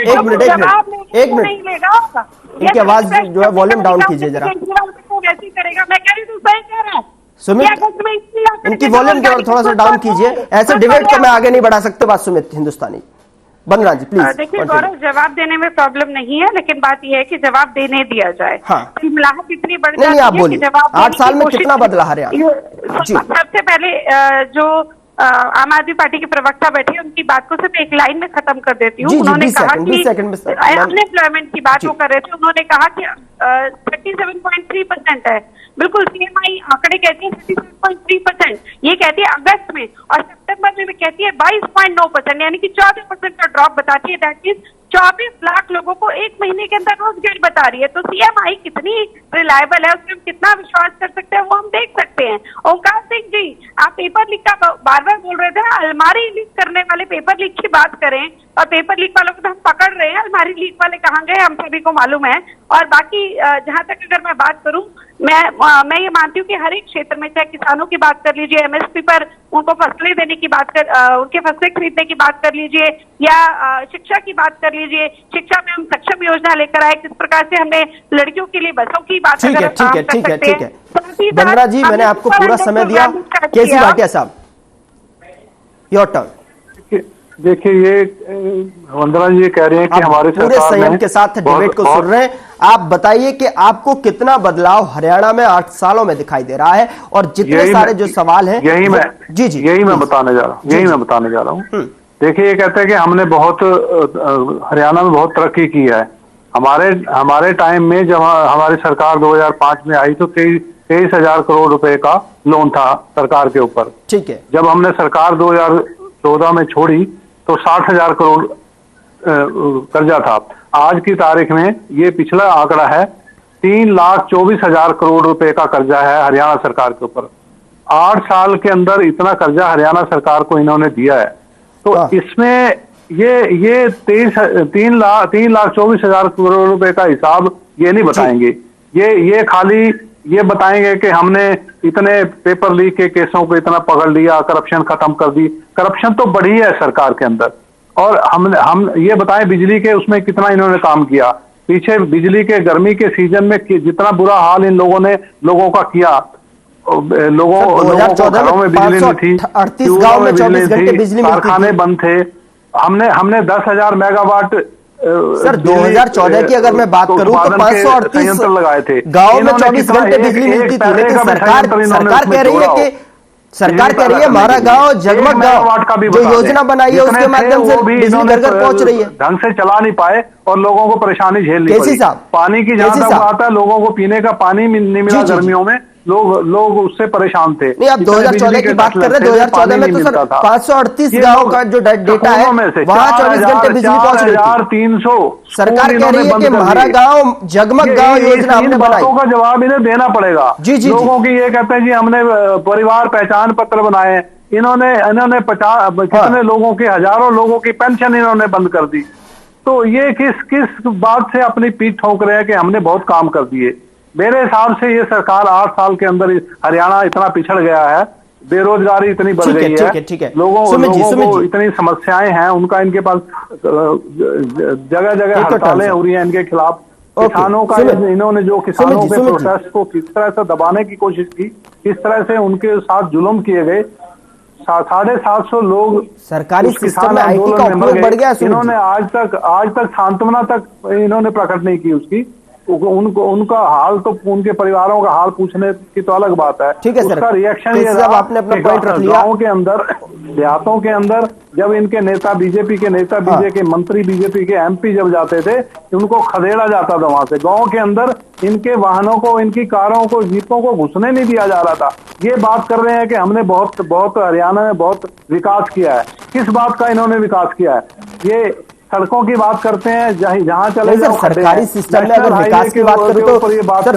एक मिनट इनकी आवाज जो है वॉल्यूम डाउन कीजिए जरा। सुमित इनकी वॉल्यूम थोड़ा सा डाउन कीजिए, ऐसे डिबेट को मैं आगे नहीं बढ़ा सकते। बात सुमित हिंदुस्तानी। वंदना जी प्लीज। देखिए गौरव, जवाब देने में प्रॉब्लम नहीं है, लेकिन बात यह है कि जवाब देने दिया जाए। हाँ। मिलावट इतनी बढ़ जाती है। आप बोलिए 8 साल में कितना बदला हरियाणा? सबसे पहले जो आम आदमी पार्टी के प्रवक्ता बैठे, उनकी बात को सिर्फ एक लाइन में खत्म कर देती हूँ। उन्होंने कहा कि अनएम्प्लॉयमेंट की बात वो कर रहे थे। उन्होंने कहा कि 37.3% है। बिल्कुल, सीएमआई आंकड़े कहती है 37.3%, ये कहती है अगस्त में, और सितंबर में कहती है 22.9%, यानी कि 14% का ड्रॉप बताती है। दैट मीन्स 24 लाख लोगों को 1 महीने के अंदर रोजगारी बता रही है। तो सीएमआई कितनी रिलायबल है, उसमें कितना विश्वास कर सकते हैं, वो हम देख सकते हैं। ओंकार सिंह जी, आप पेपर लीक का बार बार बोल रहे थे ना, अलमारी लीक करने वाले पेपर लीक की बात करें, और पेपर लीक वालों को तो हम पकड़ रहे हैं, अलमारी लीक वाले कहाँ गए हम सभी को मालूम है। और बाकी जहां तक अगर मैं बात करूं, मैं ये मानती हूँ कि हर एक क्षेत्र में, चाहे किसानों की बात कर लीजिए, एमएसपी पर उनको फसलें देने की बात कर, उनके फसलें खरीदने की बात कर लीजिए, या शिक्षा की बात कर लीजिए। शिक्षा में हम सक्षम योजना लेकर आए, किस प्रकार से हमने लड़कियों के लिए बसों की बात। ठीक है। वंदना जी मैंने आपको पूरा समय दिया। केसी भाटिया साहब, योर टर्न। देखिए, ये वंदना जी ये कह रहे हैं कि हमारे पूरे संयम के साथ डिबेट को सुन रहे हैं। आप बताइए कि आपको कितना बदलाव हरियाणा में 8 सालों में दिखाई दे रहा है, और जितने सारे जो सवाल हैं यही मैं बताने जा रहा हूँ। देखिए, ये कहते हैं कि हमने बहुत हरियाणा में बहुत तरक्की की है, हमारे टाइम में जब हमारी सरकार 2005 में आई तो 23,000 करोड़ रुपए का लोन था सरकार के ऊपर। ठीक है। जब हमने सरकार 2014 में छोड़ी तो 60,000 करोड़ कर्जा था। आज की तारीख में ये पिछला आंकड़ा है 3,24,000 करोड़ रुपए का कर्जा है हरियाणा सरकार के ऊपर। 8 साल के अंदर इतना कर्जा हरियाणा सरकार को इन्होंने दिया है। तो इसमें ये 3,24,000 करोड़ रुपए का हिसाब ये नहीं बताएंगे। ये खाली ये बताएंगे कि हमने इतने पेपर लीक के केसों को इतना पकड़ लिया, करप्शन खत्म कर दी। करप्शन तो बढ़ी है सरकार के अंदर। और हम ये बताएं बिजली के उसमें कितना इन्होंने काम किया। पीछे बिजली के गर्मी के सीजन में जितना बुरा हाल इन लोगों का किया, लोगों को घरों में बिजली नहीं थी, 38 गांव में 24 घंटे बिजली मिलती थी, कारखाने बंद थे। हमने 10,000 मेगावाट सर 2014 की अगर मैं बात करूं तो 538 संयंत्र लगाए थे। गांव में 24 घंटे बिजली मिलती थी। लेकिन सरकार कह रही है कि हमारा गांव जगमग गांव जो योजना बनाई है उसके माध्यम से बिजली घर घर पहुंच रही है। ढंग से चला नहीं पाए और लोगों को परेशानी झेलनी पड़ी। पानी की जहां तक आता है, लोगों को पीने का पानी नहीं मिला गर्मियों में, लोग उससे परेशान थे। नहीं, आप 2014 की बात कर रहे हैं। 2014 में तो सर 538 गांव का जो डेटा है वहां 24 घंटे बिजली पहुंच रही थी। 300 सरकार कह रही है कि हमारा गांव जगमग गांव योजना हमने बनाई। का जवाब इन्हें देना पड़ेगा। जी लोगों की ये कहते हैं जी हमने परिवार पहचान पत्र बनाए। इन्होंने कितने लोगों की, हजारों लोगों की पेंशन इन्होंने बंद कर दी। तो ये किस बात से अपनी पीठ ठोक रहे हैं कि हमने बहुत काम कर दिए। मेरे हिसाब से ये सरकार 8 साल के अंदर हरियाणा इतना पिछड़ गया है, बेरोजगारी इतनी बढ़ गई है, लोगों को इतनी समस्याएं हैं, उनका इनके पास जगह जगह हड़तालें हो रही हैं इनके खिलाफ। किसानों का इन्होंने जो किसानों के प्रोटेस्ट को किस तरह से दबाने की कोशिश की, किस तरह से उनके साथ जुल्म किए गए। 750 लोग सरकारी सिस्टम में आईटी का उपयोग बढ़ गया। इन्होंने आज तक सांत्वना तक इन्होंने प्रकट नहीं की उसकी। उनका हाल तो उनके परिवारों का हाल पूछने की तो अलग बात है। ठीक है सर, उसका रिएक्शन ये रहा आपने अपना पॉइंट रख लिया। गाँव के अंदर, देहातों के अंदर जब इनके नेता बीजेपी के मंत्री बीजेपी के एमपी जब जाते थे उनको खदेड़ा जाता था वहां से। गाँव के अंदर इनके वाहनों को, इनकी कारों को, जीपों को घुसने नहीं दिया जा रहा था। ये बात कर रहे हैं कि हमने बहुत हरियाणा में बहुत विकास किया है। किस बात का इन्होंने विकास किया है? ये सड़कों की बात करते हैं, जहां चले जाओ सरकारी सिस्टम में अगर विकास की बात करें तो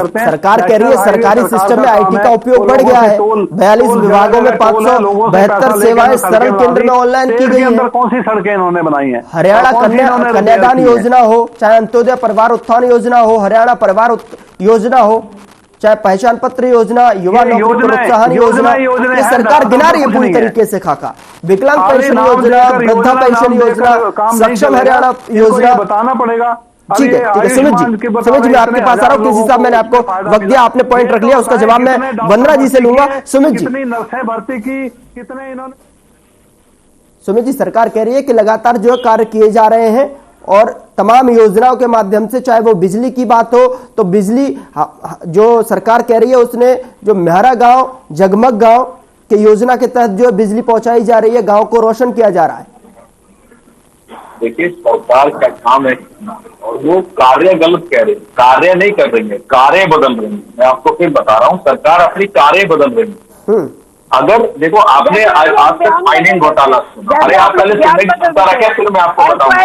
सरकार कह रही है सरकारी सिस्टम में आईटी का उपयोग बढ़ गया है। 42 विभागों में 572 सेवाएं सरल केंद्र में ऑनलाइन की गई है। कौन सी सड़कें इन्होंने बनाई है? हरियाणा कन्यादान योजना हो, चाहे अंत्योदय परिवार उत्थान योजना हो, हरियाणा परिवार योजना हो, चाहे पहचान पत्र योजना, युवा नौकरी प्रोत्साहन योजना, ये सरकार गिना रही है पूरी तरीके से खाका। विकलांग पेंशन योजना, वृद्धा पेंशन योजना, सक्षम हरियाणा योजना, बताना पड़ेगा। ठीक है सुमित जी मैं आपके पास आ रहा हूँ। किस हिसाब मैंने आपको वक्त दिया, आपने पॉइंट रख लिया, उसका जवाब मैं वंदना जी से लूंगा। सुमित जी, नर्सें भर्ती की, कितने इन्होंने। सुमित जी, सरकार कह रही है कि लगातार जो कार्य किए जा रहे हैं और तमाम योजनाओं के माध्यम से, चाहे वो बिजली की बात हो तो बिजली जो सरकार कह रही है उसने जो मेहरा गांव जगमग गांव के योजना के तहत जो बिजली पहुंचाई जा रही है, गांव को रोशन किया जा रहा है। देखिए सरकार का काम है और वो कार्य गलत कह रहे हैं, कार्य नहीं कर रही है, कार्य बदल रही है। मैं आपको फिर बता रहा हूँ, सरकार अपनी कार्य बदल रही है। अगर देखो आपने आज तक माइनिंग घोटाला सुना, अरे आप पहले सुनने की क्षमता रखें फिर मैं आपको बताऊंगा।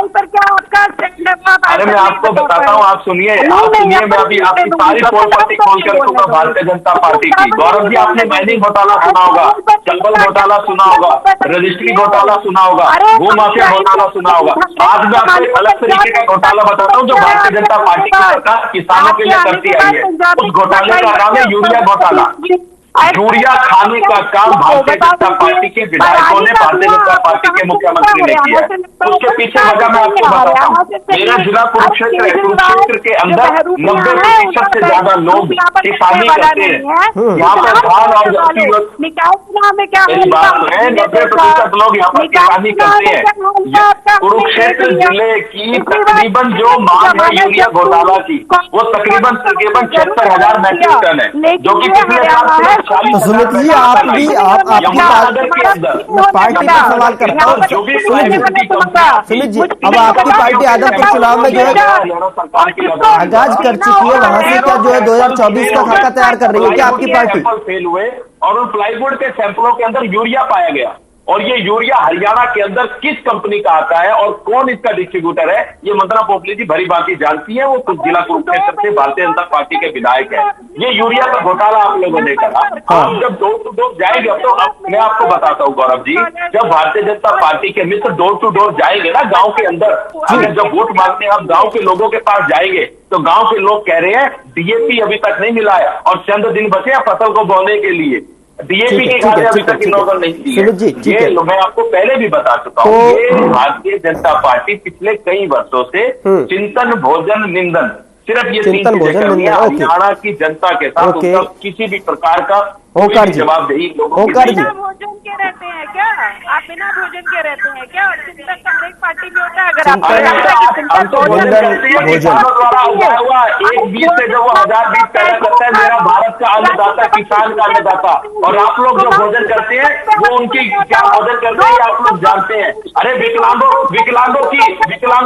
अरे मैं आपको बताता हूँ, आप सुनिए मैं अभी आपकी सारी प्रॉपर्टी खोल कर रखूंगा भारतीय जनता पार्टी की। गौरव जी, आपने माइनिंग घोटाला सुना होगा, चंबल घोटाला सुना होगा, रजिस्ट्री घोटाला सुना होगा, भू माफिया घोटाला सुना होगा। आज मैं आपको एक अलग तरीके का घोटाला बताता हूँ जो भारतीय जनता पार्टी की सरकार किसानों के लिए करती आई है। उस घोटाले का नाम है यूरिया घोटाला। यूरिया खाने का काम भारतीय जनता पार्टी के विधायकों ने, भारतीय जनता पार्टी के मुख्यमंत्री ने किया है। उसके पीछे वजह मैं आपको बताता हूँ। मेरा जिला कुरुक्षेत्र है, कुरुक्षेत्र के अंदर 90% से ज्यादा लोग किसानी करते हैं। यहाँ पर धान और बात है, 90% लोग यहाँ पर किसानी करते हैं। कुरुक्षेत्र जिले की तकरीबन जो मांग है यूरिया घोटाला की, वो तकरीबन 76,000 मैट्रिक टन है, जो कि पिछले साल 40,000 तो सुमित जी, आप भी आपकी यमुनानगर के अंदर पार्टी का सवाल करता हूँ। जो भी सुमित जी, अब आपकी पार्टी आदमपुर चुनाव में जो है आगाज कर चुकी है, वहां से क्या जो है 2024 का खाका तैयार कर रही है क्या आपकी पार्टी? फेल हुए और उन प्लाईवुड के सैंपलों के अंदर यूरिया पाया गया, और ये यूरिया हरियाणा के अंदर किस कंपनी का आता है और कौन इसका डिस्ट्रीब्यूटर है, ये मंत्रा पोपली जी भरी बाकी जानती है। वो कुछ जिला कुरुक्षेत्र से भारतीय जनता पार्टी के विधायक है। ये यूरिया का घोटाला आप लोगों ने करा। आप जब डोर टू डोर जाएंगे, अब तो मैं आपको बताता हूँ गौरव जी, जब भारतीय जनता पार्टी के मित्र डोर टू डोर जाएंगे ना गाँव के अंदर, अगर जब वोट मांगने आप गाँव के लोगों के पास जाएंगे तो गाँव के लोग कह रहे हैं डीएपी अभी तक नहीं मिला है और चंद दिन बचे हैं फसल को बोने के लिए। डीएपी की खाद अभी तक नौकर नहीं दी है। ये मैं आपको पहले भी बता चुका हूँ, ये भारतीय जनता पार्टी पिछले कई वर्षों से चिंतन भोजन निंदन, सिर्फ ये तीन चीजें करनी है हरियाणा की जनता के साथ। उनका किसी भी प्रकार का जवाबदेही भोजन के रहते हैं क्या? आप बिना भोजन के रहते हैं क्या? और चिंतन तो हर एक पार्टी में होता है। अगर आप द्वारा उगाया हुआ एक बीज से जो वो 1000 बीज पैदा करता है मेरा भारत का अन्नदाता, किसान का अन्नदाता, और आप लोग जो भोजन करते हैं वो उनकी क्या भोजन करते हैं आप लोग जानते हैं। अरे विकलांगों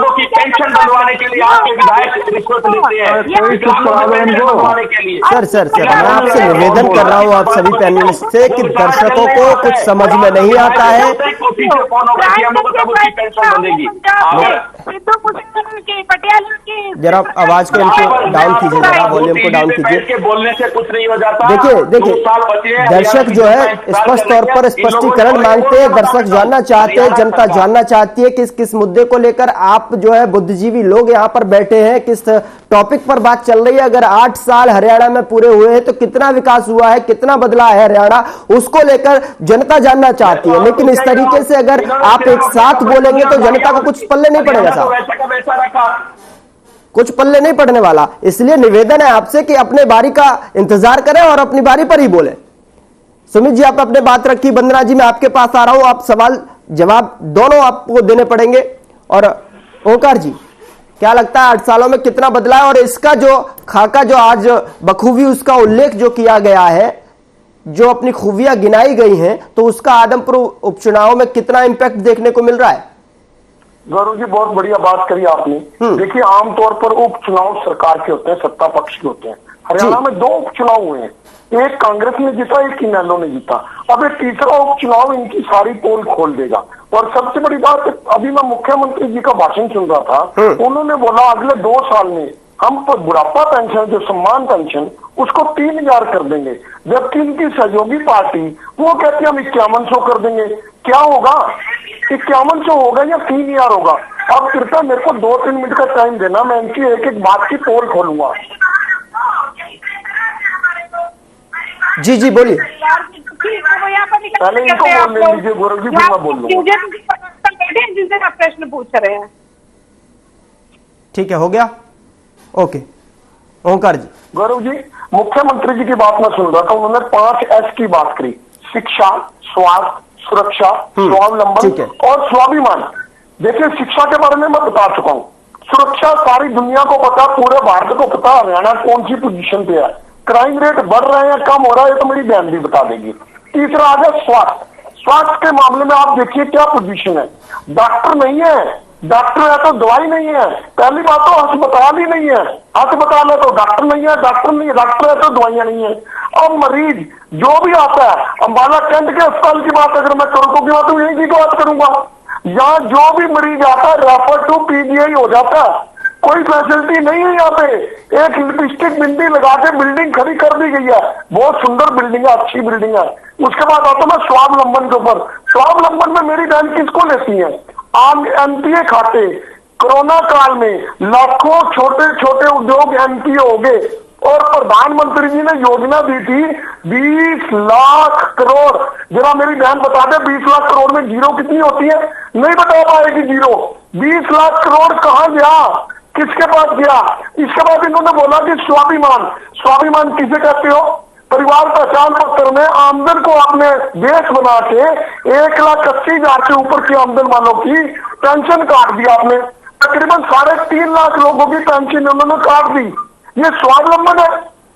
की पेंशन बनवाने के लिए आपके विधायक रिश्वत लेते हैं, विकलांगों की पेंशन बनवाने के लिए। सर मैं आपसे निवेदन कर रहा हूँ आप सभी पैनलिस्ट से कि दर्शकों को कुछ समझ में नहीं आता है। जरा आवाज को इनको डाउन कीजिए, जरा वॉल्यूम को डाउन कीजिए। बोलने से कुछ नहीं हो जाता। देखिए दर्शक जो है स्पष्ट तौर पर स्पष्टीकरण मांगते हैं, दर्शक जानना चाहते हैं, जनता जानना चाहती है किस किस मुद्दे को लेकर आप जो है बुद्धिजीवी लोग यहाँ पर बैठे हैं, किस टॉपिक पर बात चल रही है। अगर 8 साल हरियाणा में पूरे हुए हैं तो कितना विकास हुआ है, कितना बदला है हरियाणा, उसको लेकर जनता जानना चाहती है। लेकिन इस तरीके से अगर आप एक साथ बोलेंगे तो जनता को कुछ पल्ले नहीं पड़ेगा साहब, कुछ पल्ले नहीं पड़ने वाला। इसलिए निवेदन है आपसे कि अपने बारी का इंतजार करें और अपनी बारी पर ही बोले। सुमित जी आप अपने बात रखिए, वंदना जी मैं आपके पास आ रहा हूं, आप सवाल जवाब दोनों आपको देने पड़ेंगे। और ओंकार जी क्या लगता है 8 सालों में कितना बदला है, और इसका जो खाका जो आज बखूबी उसका उल्लेख जो किया गया है, जो अपनी खूबियां गिनाई गई हैं, तो उसका आदमपुर उपचुनाव में कितना इंपैक्ट देखने को मिल रहा है? गौरव जी बहुत बढ़िया बात करी आपने। देखिए आमतौर पर उपचुनाव सरकार के होते हैं, सत्ता पक्ष के होते हैं। हरियाणा में 2 उपचुनाव हुए हैं, एक कांग्रेस ने जीता, एक इनेलो ने जीता। अब एक तीसरा उपचुनाव इनकी सारी पोल खोल देगा। और सबसे बड़ी बात, अभी मैं मुख्यमंत्री जी का भाषण सुन रहा था, उन्होंने बोला अगले 2 साल में हम बुढ़ापा पेंशन जो सम्मान पेंशन उसको 3000 कर देंगे, जबकि इनकी सहयोगी पार्टी वो कहती है हम 5100 कर देंगे। क्या होगा, 5100 होगा या 3000 होगा? अब कृपया मेरे को 2-3 मिनट का टाइम देना, मैं इनकी एक एक बात की पोल खोलूंगा। जी बोलिए। पहले इनको बोलने दीजिए गौरव जी, फिर मैं बोल लूंगा। जिनसे आप प्रश्न पूछ रहे हैं ठीक है, हो गया, ओके। ओंकार जी। गौरव जी मुख्यमंत्री जी की बात मैं सुन रहा था, उन्होंने 5S की बात करी, शिक्षा, स्वास्थ्य, सुरक्षा, स्वावलंबन और स्वाभिमान। देखिए शिक्षा के बारे में मैं बता चुका हूँ, सुरक्षा सारी दुनिया को पता, पूरे भारत को पता हरियाणा कौन सी पोजीशन पे है। क्राइम रेट बढ़ रहे हैं कम हो रहा है, तो मेरी बहन भी बता देगी। तीसरा आ गया स्वास्थ्य के मामले में आप देखिए क्या पोजीशन है। डॉक्टर नहीं है, डॉक्टर है तो दवाई नहीं है। पहली बात तो अस्पताल ही नहीं है, अस्पताल है तो डॉक्टर नहीं है, डॉक्टर है तो दवाइयां नहीं है। अब मरीज जो भी आता है, अंबाला कैंट के अस्पताल की बात अगर मैं करूँ तो मैं तो यही की बात करूंगा, यहाँ जो भी मरीज आता है रेफर टू पीजीआई हो जाता है। कोई फैसिलिटी नहीं है यहाँ पे। एक लिपस्टिक बिंदी लगा के बिल्डिंग खड़ी कर दी गई है, बहुत सुंदर बिल्डिंग है, अच्छी बिल्डिंग है। उसके बाद आता मैं स्वावलंबन के ऊपर। स्वावलंबन में मेरी बहन किसको लेती है? आम एनपीए खाते। कोरोना काल में लाखों छोटे छोटे उद्योग एनपीए हो गए, और प्रधानमंत्री जी ने योजना दी थी 20 लाख करोड़। जरा मेरी बहन बता दे 20 लाख करोड़ में जीरो कितनी होती है? नहीं बता पाएगी जीरो। 20 लाख करोड़ कहाँ गया, किसके पास गया? इसके बाद इन्होंने बोला कि स्वाभिमान किसे कहते हो? परिवार पहचान पत्र में आमदन को आपने बेस बना के 1,80,000 से ऊपर की आमदन वालों की पेंशन काट दी आपने। तकरीबन 3.5 लाख लोगों की पेंशन उन्होंने काट दी। ये स्वावलंबन है?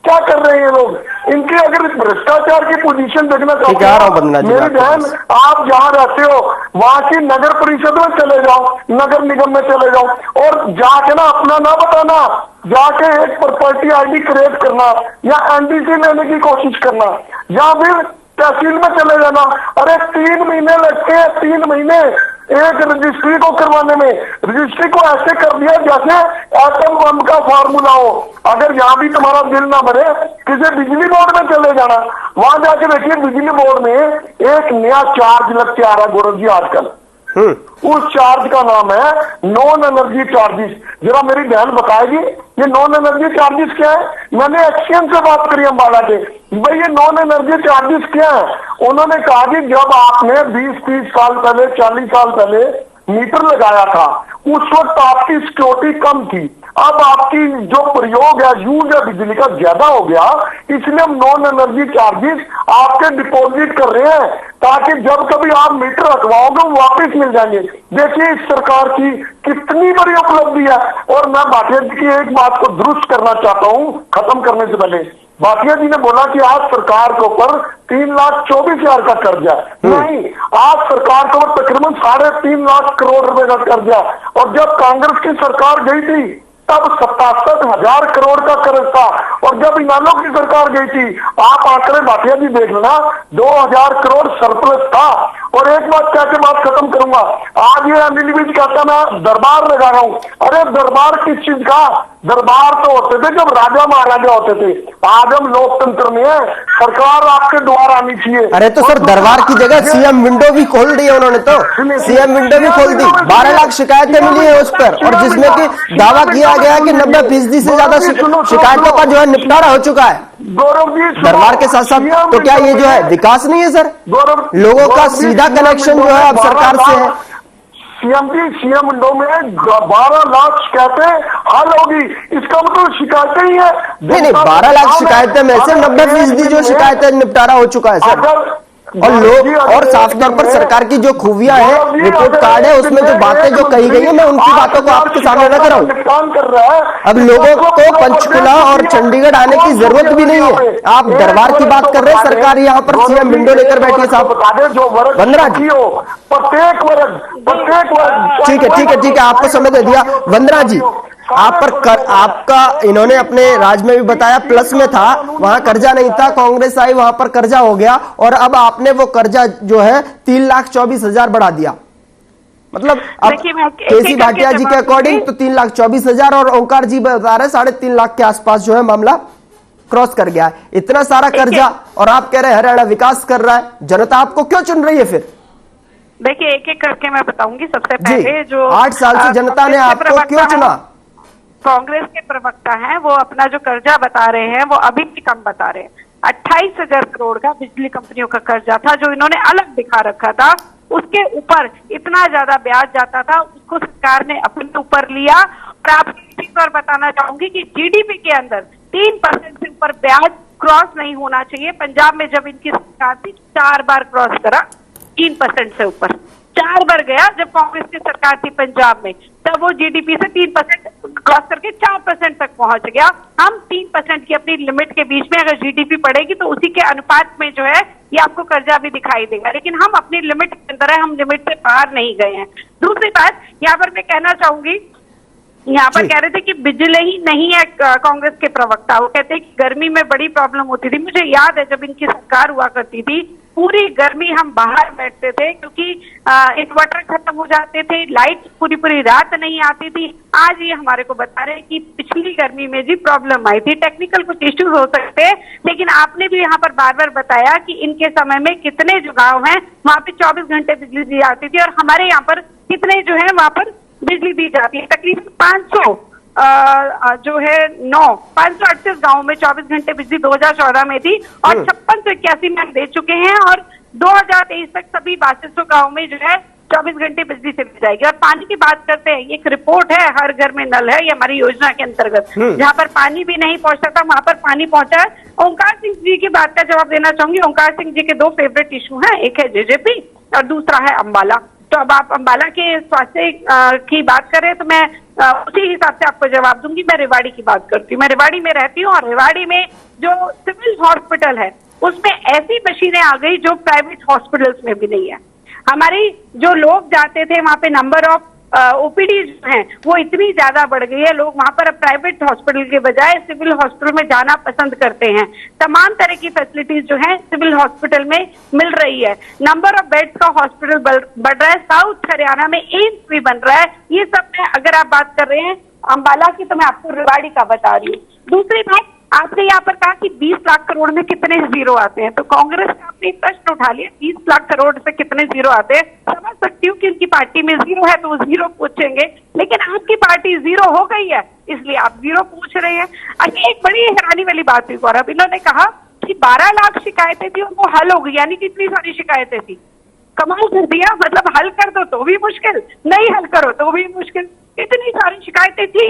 क्या कर रहे हैं ये लोग? इनके अगर भ्रष्टाचार की पोजीशन देखना चाहते हो, मेरी बहन आप जहाँ रहते हो वहां की नगर परिषद में चले जाओ, नगर निगम में चले जाओ और जाके ना अपना ना बताना, जाके एक प्रॉपर्टी आईडी क्रिएट करना या एनडीसी लेने की कोशिश करना या फिर तहसील में चले जाना। अरे 3 महीने लगते हैं, 3 महीने एक रजिस्ट्री को करवाने में। रजिस्ट्री को ऐसे कर दिया जैसे एटम बम का फार्मूला हो। अगर यहाँ भी तुम्हारा दिल ना भरे, किसी बिजली बोर्ड में चले जाना, वहां जाके देखिए बिजली बोर्ड में एक नया चार्ज लग के आ रहा है गौरव जी आजकल। उस चार्ज का नाम है नॉन एनर्जी चार्जेस। जरा मेरी बहन बताएगी ये नॉन एनर्जी चार्जेस क्या है? मैंने एक्सचेंज से बात करी अम्बाला के, भाई ये नॉन एनर्जी चार्जेस क्या है? उन्होंने कहा कि जब आपने 20-30 साल पहले, 40 साल पहले मीटर लगाया था, उस वक्त आपकी सिक्योरिटी कम थी। अब आपकी जो प्रयोग है, यूज है बिजली का ज्यादा हो गया, इसलिए हम नॉन एनर्जी चार्जेस आपके डिपॉजिट कर रहे हैं ताकि जब कभी आप मीटर रखवाओगे वो वापस मिल जाएंगे। देखिए इस सरकार की कितनी बड़ी उपलब्धि है। और मैं भाटिया जी की एक बात को दुरुस्त करना चाहता हूं खत्म करने से पहले। भाटिया जी ने बोला कि आज सरकार के ऊपर 3,24,000 का कर्जा है। नहीं, आज सरकार के ऊपर तकरीबन 3.5 लाख करोड़ रुपए का कर्जा। और जब कांग्रेस की सरकार गई थी तब 67,000 करोड़ का कर्ज था। और जब इनालो की सरकार गई थी, आप आंकड़े भाटिया जी देख लेना, 2,000 करोड़ सरप्लस था। और एक बात कह के बात खत्म करूंगा। आज ये अनिल विज कहता मैं दरबार लगा रहा हूं। अरे दरबार किस चीज का? दरबार तो होते थे जब राजा महाराजा होते थे। आज हम लोकतंत्र में है, सरकार आपके द्वार आनी चाहिए। अरे तो सर दरबार की जगह सीएम विंडो भी खोल दी है उन्होंने, तो सीएम विंडो भी खोल दी। 12 लाख शिकायतें मिली है उस पर, और जिसमें कि दावा किया गया कि 90% से ज्यादा शिकायतों का जो है निपटारा हो चुका है गौरव जी। दरबार के साथ साथ। तो क्या ये जो है विकास नहीं है सर? लोगों का सीधा कनेक्शन जो है अब सरकार से है। सीएम विंडो में 12 लाख शिकायतें हल होगी, इसका मतलब शिकायतें ही है। नहीं, 12 लाख शिकायतें में से 90% जो शिकायतें निपटारा हो चुका है सर। और लोग, और साफ तौर पर सरकार की जो खूबियां है, रिपोर्ट कार्ड है, उसमें जो बातें जो कही गई है, मैं उनकी बातों को आपके सामने रख रहा हूं। अब लोगों को पंचकुला और चंडीगढ़ आने की जरूरत भी नहीं है। आप दरबार की बात कर रहे हैं, सरकार यहाँ पर सीएम विंडो लेकर बैठी है साहब। वंदना जी, प्रत्येक वर्ग ठीक है, आपको समय दे दिया। वंदना जी, आपका इन्होंने अपने राज्य में भी बताया प्लस में था, वहां कर्जा नहीं था, कांग्रेस आई वहां पर कर्जा हो गया, और अब आपने वो कर्जा जो है 3,24,000 बढ़ा दिया। मतलब अब केसी भाटिया जी के अकॉर्डिंग तो 3,24,000, और ओंकार जी बता रहे 3.5 लाख के आसपास जो है मामला क्रॉस कर गया है। इतना सारा कर्जा, और आप कह रहे हैं हरियाणा विकास कर रहा है। जनता आपको क्यों चुन रही है फिर? देखिए एक एक करके मैं बताऊंगी। सबसे पहले जो 8 साल से जनता ने आपको क्यों चुना? कांग्रेस के प्रवक्ता हैं, वो अपना जो कर्जा बता रहे हैं वो अभी भी कम बता रहे हैं। 28,000 करोड़ का बिजली कंपनियों का कर्जा था जो इन्होंने अलग दिखा रखा था। उसके ऊपर इतना ज्यादा ब्याज जाता था, उसको सरकार ने अपने ऊपर लिया। और आपको एक चीज और बताना चाहूंगी कि जीडीपी के अंदर 3% से ऊपर ब्याज क्रॉस नहीं होना चाहिए। पंजाब में जब इनकी सरकार थी 4 बार क्रॉस करा 3% से ऊपर, 4 बार गया जब कांग्रेस की सरकार थी पंजाब में, तब वो जीडीपी से 3% क्रॉस करके 4% तक पहुंच गया। हम 3% की अपनी लिमिट के बीच में अगर जीडीपी बढ़ेगी तो उसी के अनुपात में जो है ये आपको कर्जा भी दिखाई देगा, लेकिन हम अपनी लिमिट के अंदर है, हम लिमिट से बाहर नहीं गए हैं। दूसरी बात यहाँ पर मैं कहना चाहूंगी, यहाँ पर कह रहे थे कि बिजली ही नहीं है कांग्रेस के प्रवक्ता, वो कहते हैं कि गर्मी में बड़ी प्रॉब्लम होती थी। मुझे याद है जब इनकी सरकार हुआ करती थी, पूरी गर्मी हम बाहर बैठते थे क्योंकि इन्वर्टर खत्म हो जाते थे, लाइट पूरी रात नहीं आती थी। आज ये हमारे को बता रहे हैं कि पिछली गर्मी में जी प्रॉब्लम आई थी, टेक्निकल कुछ इश्यूज हो सकते हैं, लेकिन आपने भी यहाँ पर बार बार बताया कि इनके समय में कितने जो गाँव हैं वहाँ पे 24 घंटे बिजली दी जाती थी, और हमारे यहाँ पर कितने जो है वहाँ पर बिजली दी जाती है। तकरीबन 538 गांवों में 24 घंटे बिजली 2014 में थी, और 5681 में हम दे चुके हैं, और 2023 तक सभी 6200 गांवों में जो है 24 घंटे बिजली से मिल जाएगी। और पानी की बात करते हैं, एक रिपोर्ट है हर घर में नल है, ये हमारी योजना के अंतर्गत, जहाँ पर पानी भी नहीं पहुंचता था वहां पर पानी पहुंचा है। ओंकार सिंह जी की बात का जवाब देना चाहूंगी। ओंकार सिंह जी के 2 फेवरेट इशू हैं, एक है जेजेपी और दूसरा है अंबाला। तो अब आप अंबाला के स्वास्थ्य की बात करें तो मैं उसी हिसाब से आपको जवाब दूंगी। मैं रेवाड़ी की बात करती हूँ, मैं रेवाड़ी में रहती हूँ और रेवाड़ी में जो सिविल हॉस्पिटल है उसमें ऐसी मशीनें आ गई जो प्राइवेट हॉस्पिटल्स में भी नहीं है। हमारी जो लोग जाते थे वहां पे नंबर ऑफ ओपीडी जो है वो इतनी ज्यादा बढ़ गई है, लोग वहां पर अब प्राइवेट हॉस्पिटल के बजाय सिविल हॉस्पिटल में जाना पसंद करते हैं। तमाम तरह की फैसिलिटीज जो है सिविल हॉस्पिटल में मिल रही है। नंबर ऑफ बेड्स का हॉस्पिटल बढ़ रहा है। साउथ हरियाणा में एम्स भी बन रहा है। ये सब में अगर आप बात कर रहे हैं अंबाला की, तो मैं आपको रेवाड़ी का बता रही हूँ। दूसरी बात, आपने यहाँ पर कहा कि 20 लाख करोड़ में कितने जीरो आते हैं, तो कांग्रेस ने आपने एक प्रश्न उठा लिया 20 लाख करोड़ से कितने जीरो आते हैं। समझ सकती हूँ कि उनकी पार्टी में जीरो है तो वो जीरो पूछेंगे, लेकिन आपकी पार्टी जीरो हो गई है इसलिए आप जीरो पूछ रहे हैं। अच्छा, एक बड़ी हैरानी वाली बात हुई गौरव, इन्होंने कहा कि 12 लाख शिकायतें थी और वो हल हो गई, यानी कि इतनी सारी शिकायतें थी। कमाल कर दिया, मतलब हल कर दो तो भी मुश्किल, नहीं हल करो तो भी मुश्किल। इतनी सारी शिकायतें थी,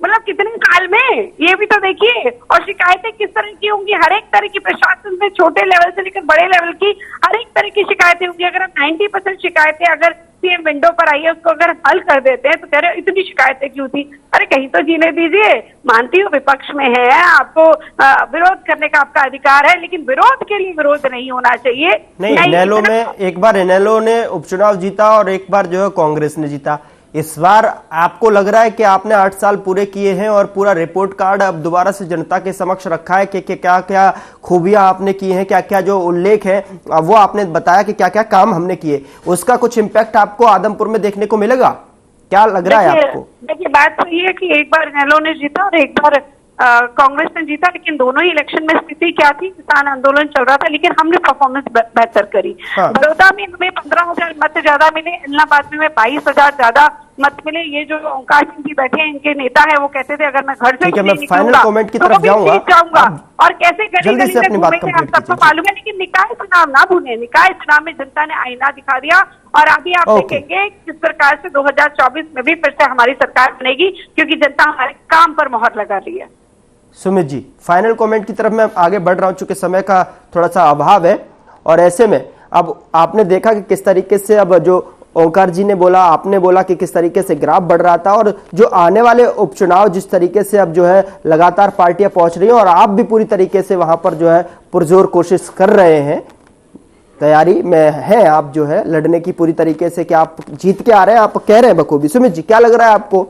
मतलब कितने साल में, ये भी तो देखिए। और शिकायतें किस तरह की होंगी, हर एक तरह की प्रशासन में छोटे लेवल से लेकर बड़े लेवल की हर एक तरह की शिकायतें होंगी। अगर आप 90% शिकायतें अगर सीएम विंडो पर आई है उसको अगर हल कर देते हैं तो कह रहे इतनी शिकायतें क्यों थी। अरे कहीं तो जीने दीजिए। मानती हूँ विपक्ष में है, आपको विरोध करने का आपका अधिकार है, लेकिन विरोध के लिए विरोध नहीं होना चाहिए। नहीं, इनेलो में एक बार इनेलो ने उपचुनाव जीता और एक बार जो है कांग्रेस ने जीता। इस बार आपको लग रहा है कि आपने 8 साल पूरे किए हैं और पूरा रिपोर्ट कार्ड अब दोबारा से जनता के समक्ष रखा है कि क्या क्या खूबियां आपने की हैं, क्या क्या जो उल्लेख है वो आपने बताया कि क्या क्या काम हमने किए, उसका कुछ इम्पैक्ट आपको आदमपुर में देखने को मिलेगा? क्या लग रहा है आपको? देखिए, बात तो ये है कि एक बार इनेलो ने जीता और एक बार कांग्रेस ने जीता, लेकिन दोनों ही इलेक्शन में स्थिति क्या थी, किसान आंदोलन चल रहा था, लेकिन हमने परफॉर्मेंस बेहतर करी। बड़ौदा में हमें 15,000 मत ज्यादा मिले, इलाहाबाद में 22,000 ज्यादा मत मिले। ये जो ओंकार सिंह जी बैठे हैं, इनके नेता है, वो कहते थे अगर मैं घर से फाइनल कमेंट की तरफ जाऊंगा और कैसे गली गली में घूमेंगे आप सबको मालूम है। लेकिन निकाय चुनाव ना भूलें, निकाय चुनाव में जनता ने आईना दिखा दिया और अभी आप देखेंगे किस प्रकार से 2024 में भी फिर से हमारी सरकार बनेगी, क्योंकि जनता हमारे काम पर मोहर लगा रही है। सुमित जी, फाइनल कमेंट की तरफ मैं आगे बढ़ रहा हूं, चूंकि समय का थोड़ा सा अभाव है और ऐसे में अब आपने देखा कि किस तरीके से अब जो ओंकार जी ने बोला, आपने बोला कि किस तरीके से ग्राफ बढ़ रहा था और जो आने वाले उपचुनाव जिस तरीके से अब जो है लगातार पार्टियां पहुंच रही हैं और आप भी पूरी तरीके से वहां पर जो है पुरजोर कोशिश कर रहे हैं, तैयारी में है आप जो है लड़ने की पूरी तरीके से कि आप जीत के आ रहे हैं, आप कह रहे हैं बखूबी। सुमित जी, क्या लग रहा है आपको?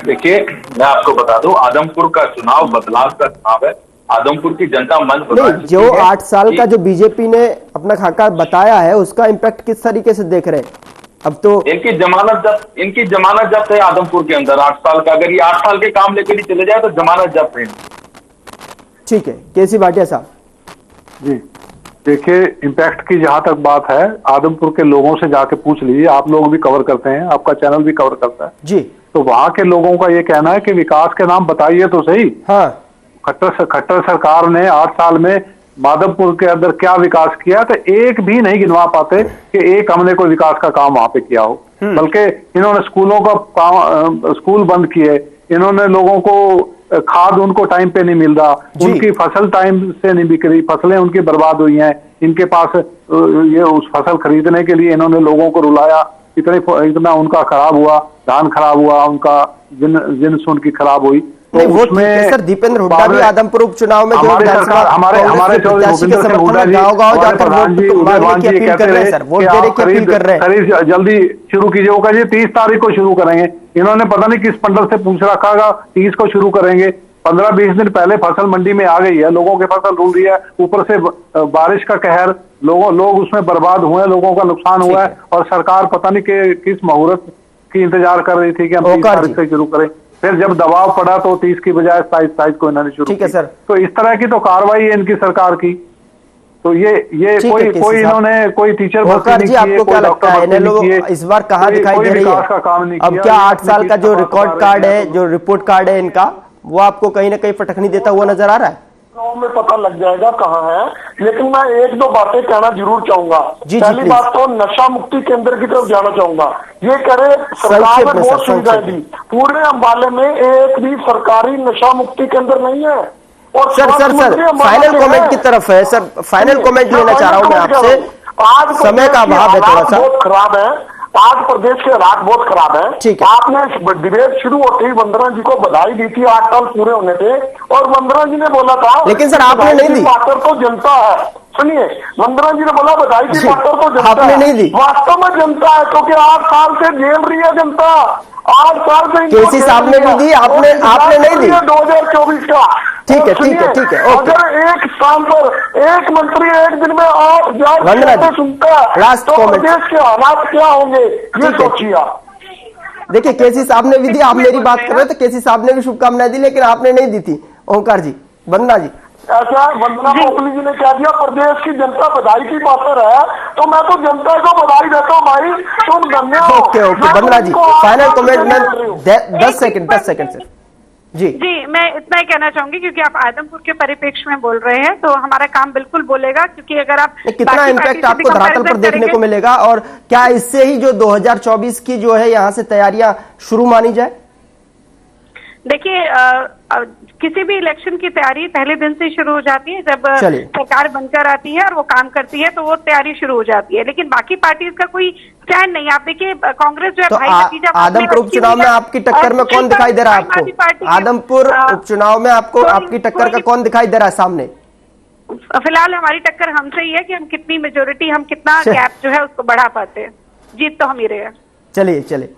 देखिए, मैं आपको बता दूं, आदमपुर का चुनाव बदलाव का चुनाव है। आदमपुर की जनता मन बदल चुकी है। जो 8 साल का जो बीजेपी ने अपना खाका बताया है उसका इम्पैक्ट किस तरीके से देख रहे हैं? अब तो इनकी जमानत जब्त है आदमपुर के अंदर 8 साल का। अगर ये 8 साल के काम लेकर ही चले जाए तो जमानत जब्त है। ठीक है, केसी भाटिया साहब जी, देखिए, इम्पैक्ट की जहां तक बात है, आदमपुर के लोगों से जाके पूछ लीजिए, आप लोग भी कवर करते हैं, आपका चैनल भी कवर करता है जी, तो वहां के लोगों का ये कहना है कि विकास के नाम बताइए तो सही। हाँ, खट्टर सरकार ने 8 साल में माधवपुर के अंदर क्या विकास किया, तो एक भी नहीं गिनवा पाते कि एक हमने कोई विकास का काम वहां पे किया हो। बल्कि इन्होंने स्कूलों का काम, स्कूल बंद किए, इन्होंने लोगों को खाद उनको टाइम पे नहीं मिल रहा, उनकी फसल टाइम से नहीं बिक रही, फसलें उनकी बर्बाद हुई हैं। इनके पास ये उस फसल खरीदने के लिए इन्होंने लोगों को रुलाया, इतना उनका खराब हुआ, धान खराब हुआ, उनका जिन्स उनकी खराब हुई। नहीं, वो सर दीपेंद्र हुड्डा भी आदमपुर उपचुनाव में हमारे जल्दी शुरू कीजिए। वो कहिए 30 तारीख को शुरू करेंगे, इन्होंने पता नहीं किस पंडल से पूछ रखा होगा, 30 को शुरू करेंगे। 15-20 दिन पहले फसल मंडी में आ गई है, लोगों के फसल रुल रही है, ऊपर से बारिश का कहर, लोग उसमें बर्बाद हुए, लोगों का नुकसान हुआ है और सरकार पता नहीं किस मुहूर्त की इंतजार कर रही थी कि हम 30 तारीख से शुरू करें। फिर जब दबाव पड़ा तो 30 की बजाय 27 को इन्होंने शुरू की। सर, तो इस तरह की तो कार्रवाई है इनकी सरकार की। तो ये कोई इन्होंने कोई टीचर भर्ती नहीं की, कोई डॉक्टर भर्ती नहीं की, इस बार कहाँ दिखाई दे रही है? का काम नहीं अब किया। क्या 8 साल का जो रिकॉर्ड कार्ड है, जो रिपोर्ट कार्ड है इनका, वो आपको कहीं ना कहीं फटकनी देता हुआ नजर आ रहा है? में पता लग जाएगा कहाँ है, लेकिन मैं 1-2 बातें कहना जरूर चाहूंगा। पहली बात तो नशा मुक्ति केंद्र की तरफ जाना चाहूंगा। ये करे सरकार ने बहुत सुविधाएं दी, पूरे अंबाले में एक भी सरकारी नशा मुक्ति केंद्र नहीं है। और सर फाइनल कमेंट की तरफ है सर, फाइनल कमेंट लेना चाह रहा हूँ मैं आपसे, आज समय का अभाव है थोड़ा सा, बहुत खराब है। आज प्रदेश के हालात बहुत खराब है। ठीक है। आपने डिबेट शुरू होते ही वंदना जी को बधाई दी थी, 8 साल पूरे होने थे, और वंदना जी ने बोला था, लेकिन सर आपने नहीं दी। पात्र तो जनता है, सुनिए, वंदना जी ने बोला बधाई की पात्र तो जनता आपने नहीं दी। वास्तव में जनता है, क्योंकि 8 साल से झेल रही है जनता, 8 साल से केसी साहब ने भी दी, आपने नहीं दी। 2024 का। ठीक है, ठीक है, ठीक है, ओके। अगर एक स्थान पर एक मंत्री एक दिन में 8,000 सुनता है लास्ट तो कमेंट। प्रदेश के हालात क्या होंगे, ये सोचिए आप। देखिए केसी साहब ने भी दी, आप मेरी बात कर रहे थे, केसी साहब ने भी शुभकामनाएं दी, लेकिन आपने नहीं दी थी। ओंकार जी, वंदना जी, ऐसा वंदना पोपली जी ने क्या दिया, प्रदेश की जनता बधाई की पात्र है, तो मैं तो जनता को बधाई देता हूँ भाई, तुम धन्य हो। ओके ओके, वंदना जी फाइनल कमेंट में 10 सेकंड सर। जी मैं इतना ही कहना चाहूंगी, क्योंकि आप आदमपुर के परिप्रेक्ष्य में बोल रहे हैं, तो हमारा काम बिल्कुल बोलेगा, क्योंकि अगर आप कितना इम्पैक्ट आपको धरातल पर देखने को मिलेगा, और क्या इससे ही जो 2024 की जो है यहाँ से तैयारियां शुरू मानी जाए? देखिए, किसी भी इलेक्शन की तैयारी पहले दिन से शुरू हो जाती है, जब सरकार बनकर आती है और वो काम करती है तो वो तैयारी शुरू हो जाती है, लेकिन बाकी पार्टीज का कोई स्टैंड नहीं। आप देखिए कांग्रेस जो है तो आदमपुर उपचुनाव में आपकी टक्कर में कौन दिखाई दे रहा है आपको? आदमपुर उपचुनाव में आपको आपकी टक्कर का कौन दिखाई दे रहा है सामने? फिलहाल हमारी टक्कर हमसे ही है कि हम कितनी मेजोरिटी, हम कितना गैप जो है उसको बढ़ा पाते हैं। जीत तो हम ही रहे हैं। चलिए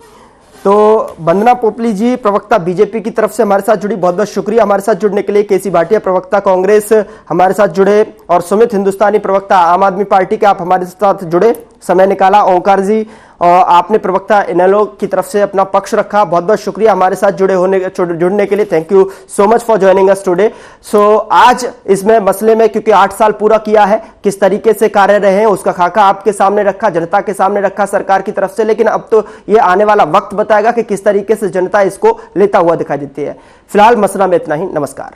तो वंदना पोपली जी, प्रवक्ता बीजेपी की तरफ से हमारे साथ जुड़ी, बहुत बहुत शुक्रिया हमारे साथ जुड़ने के लिए। केसी भाटिया, प्रवक्ता कांग्रेस, हमारे साथ जुड़े, और सुमित हिंदुस्तानी, प्रवक्ता आम आदमी पार्टी के, आप हमारे साथ जुड़े, समय निकाला। ओंकार जी, आपने प्रवक्ता इनेलो की तरफ से अपना पक्ष रखा, बहुत बहुत शुक्रिया हमारे साथ जुड़ने के लिए। Thank you so much for joining us today. So आज इसमें मसले में, क्योंकि 8 साल पूरा किया है, किस तरीके से कार्य रहे हैं उसका खाका आपके सामने रखा, जनता के सामने रखा सरकार की तरफ से, लेकिन अब तो ये आने वाला वक्त बताएगा कि किस तरीके से जनता इसको लेता हुआ दिखाई देती है। फिलहाल मसला में इतना ही, नमस्कार।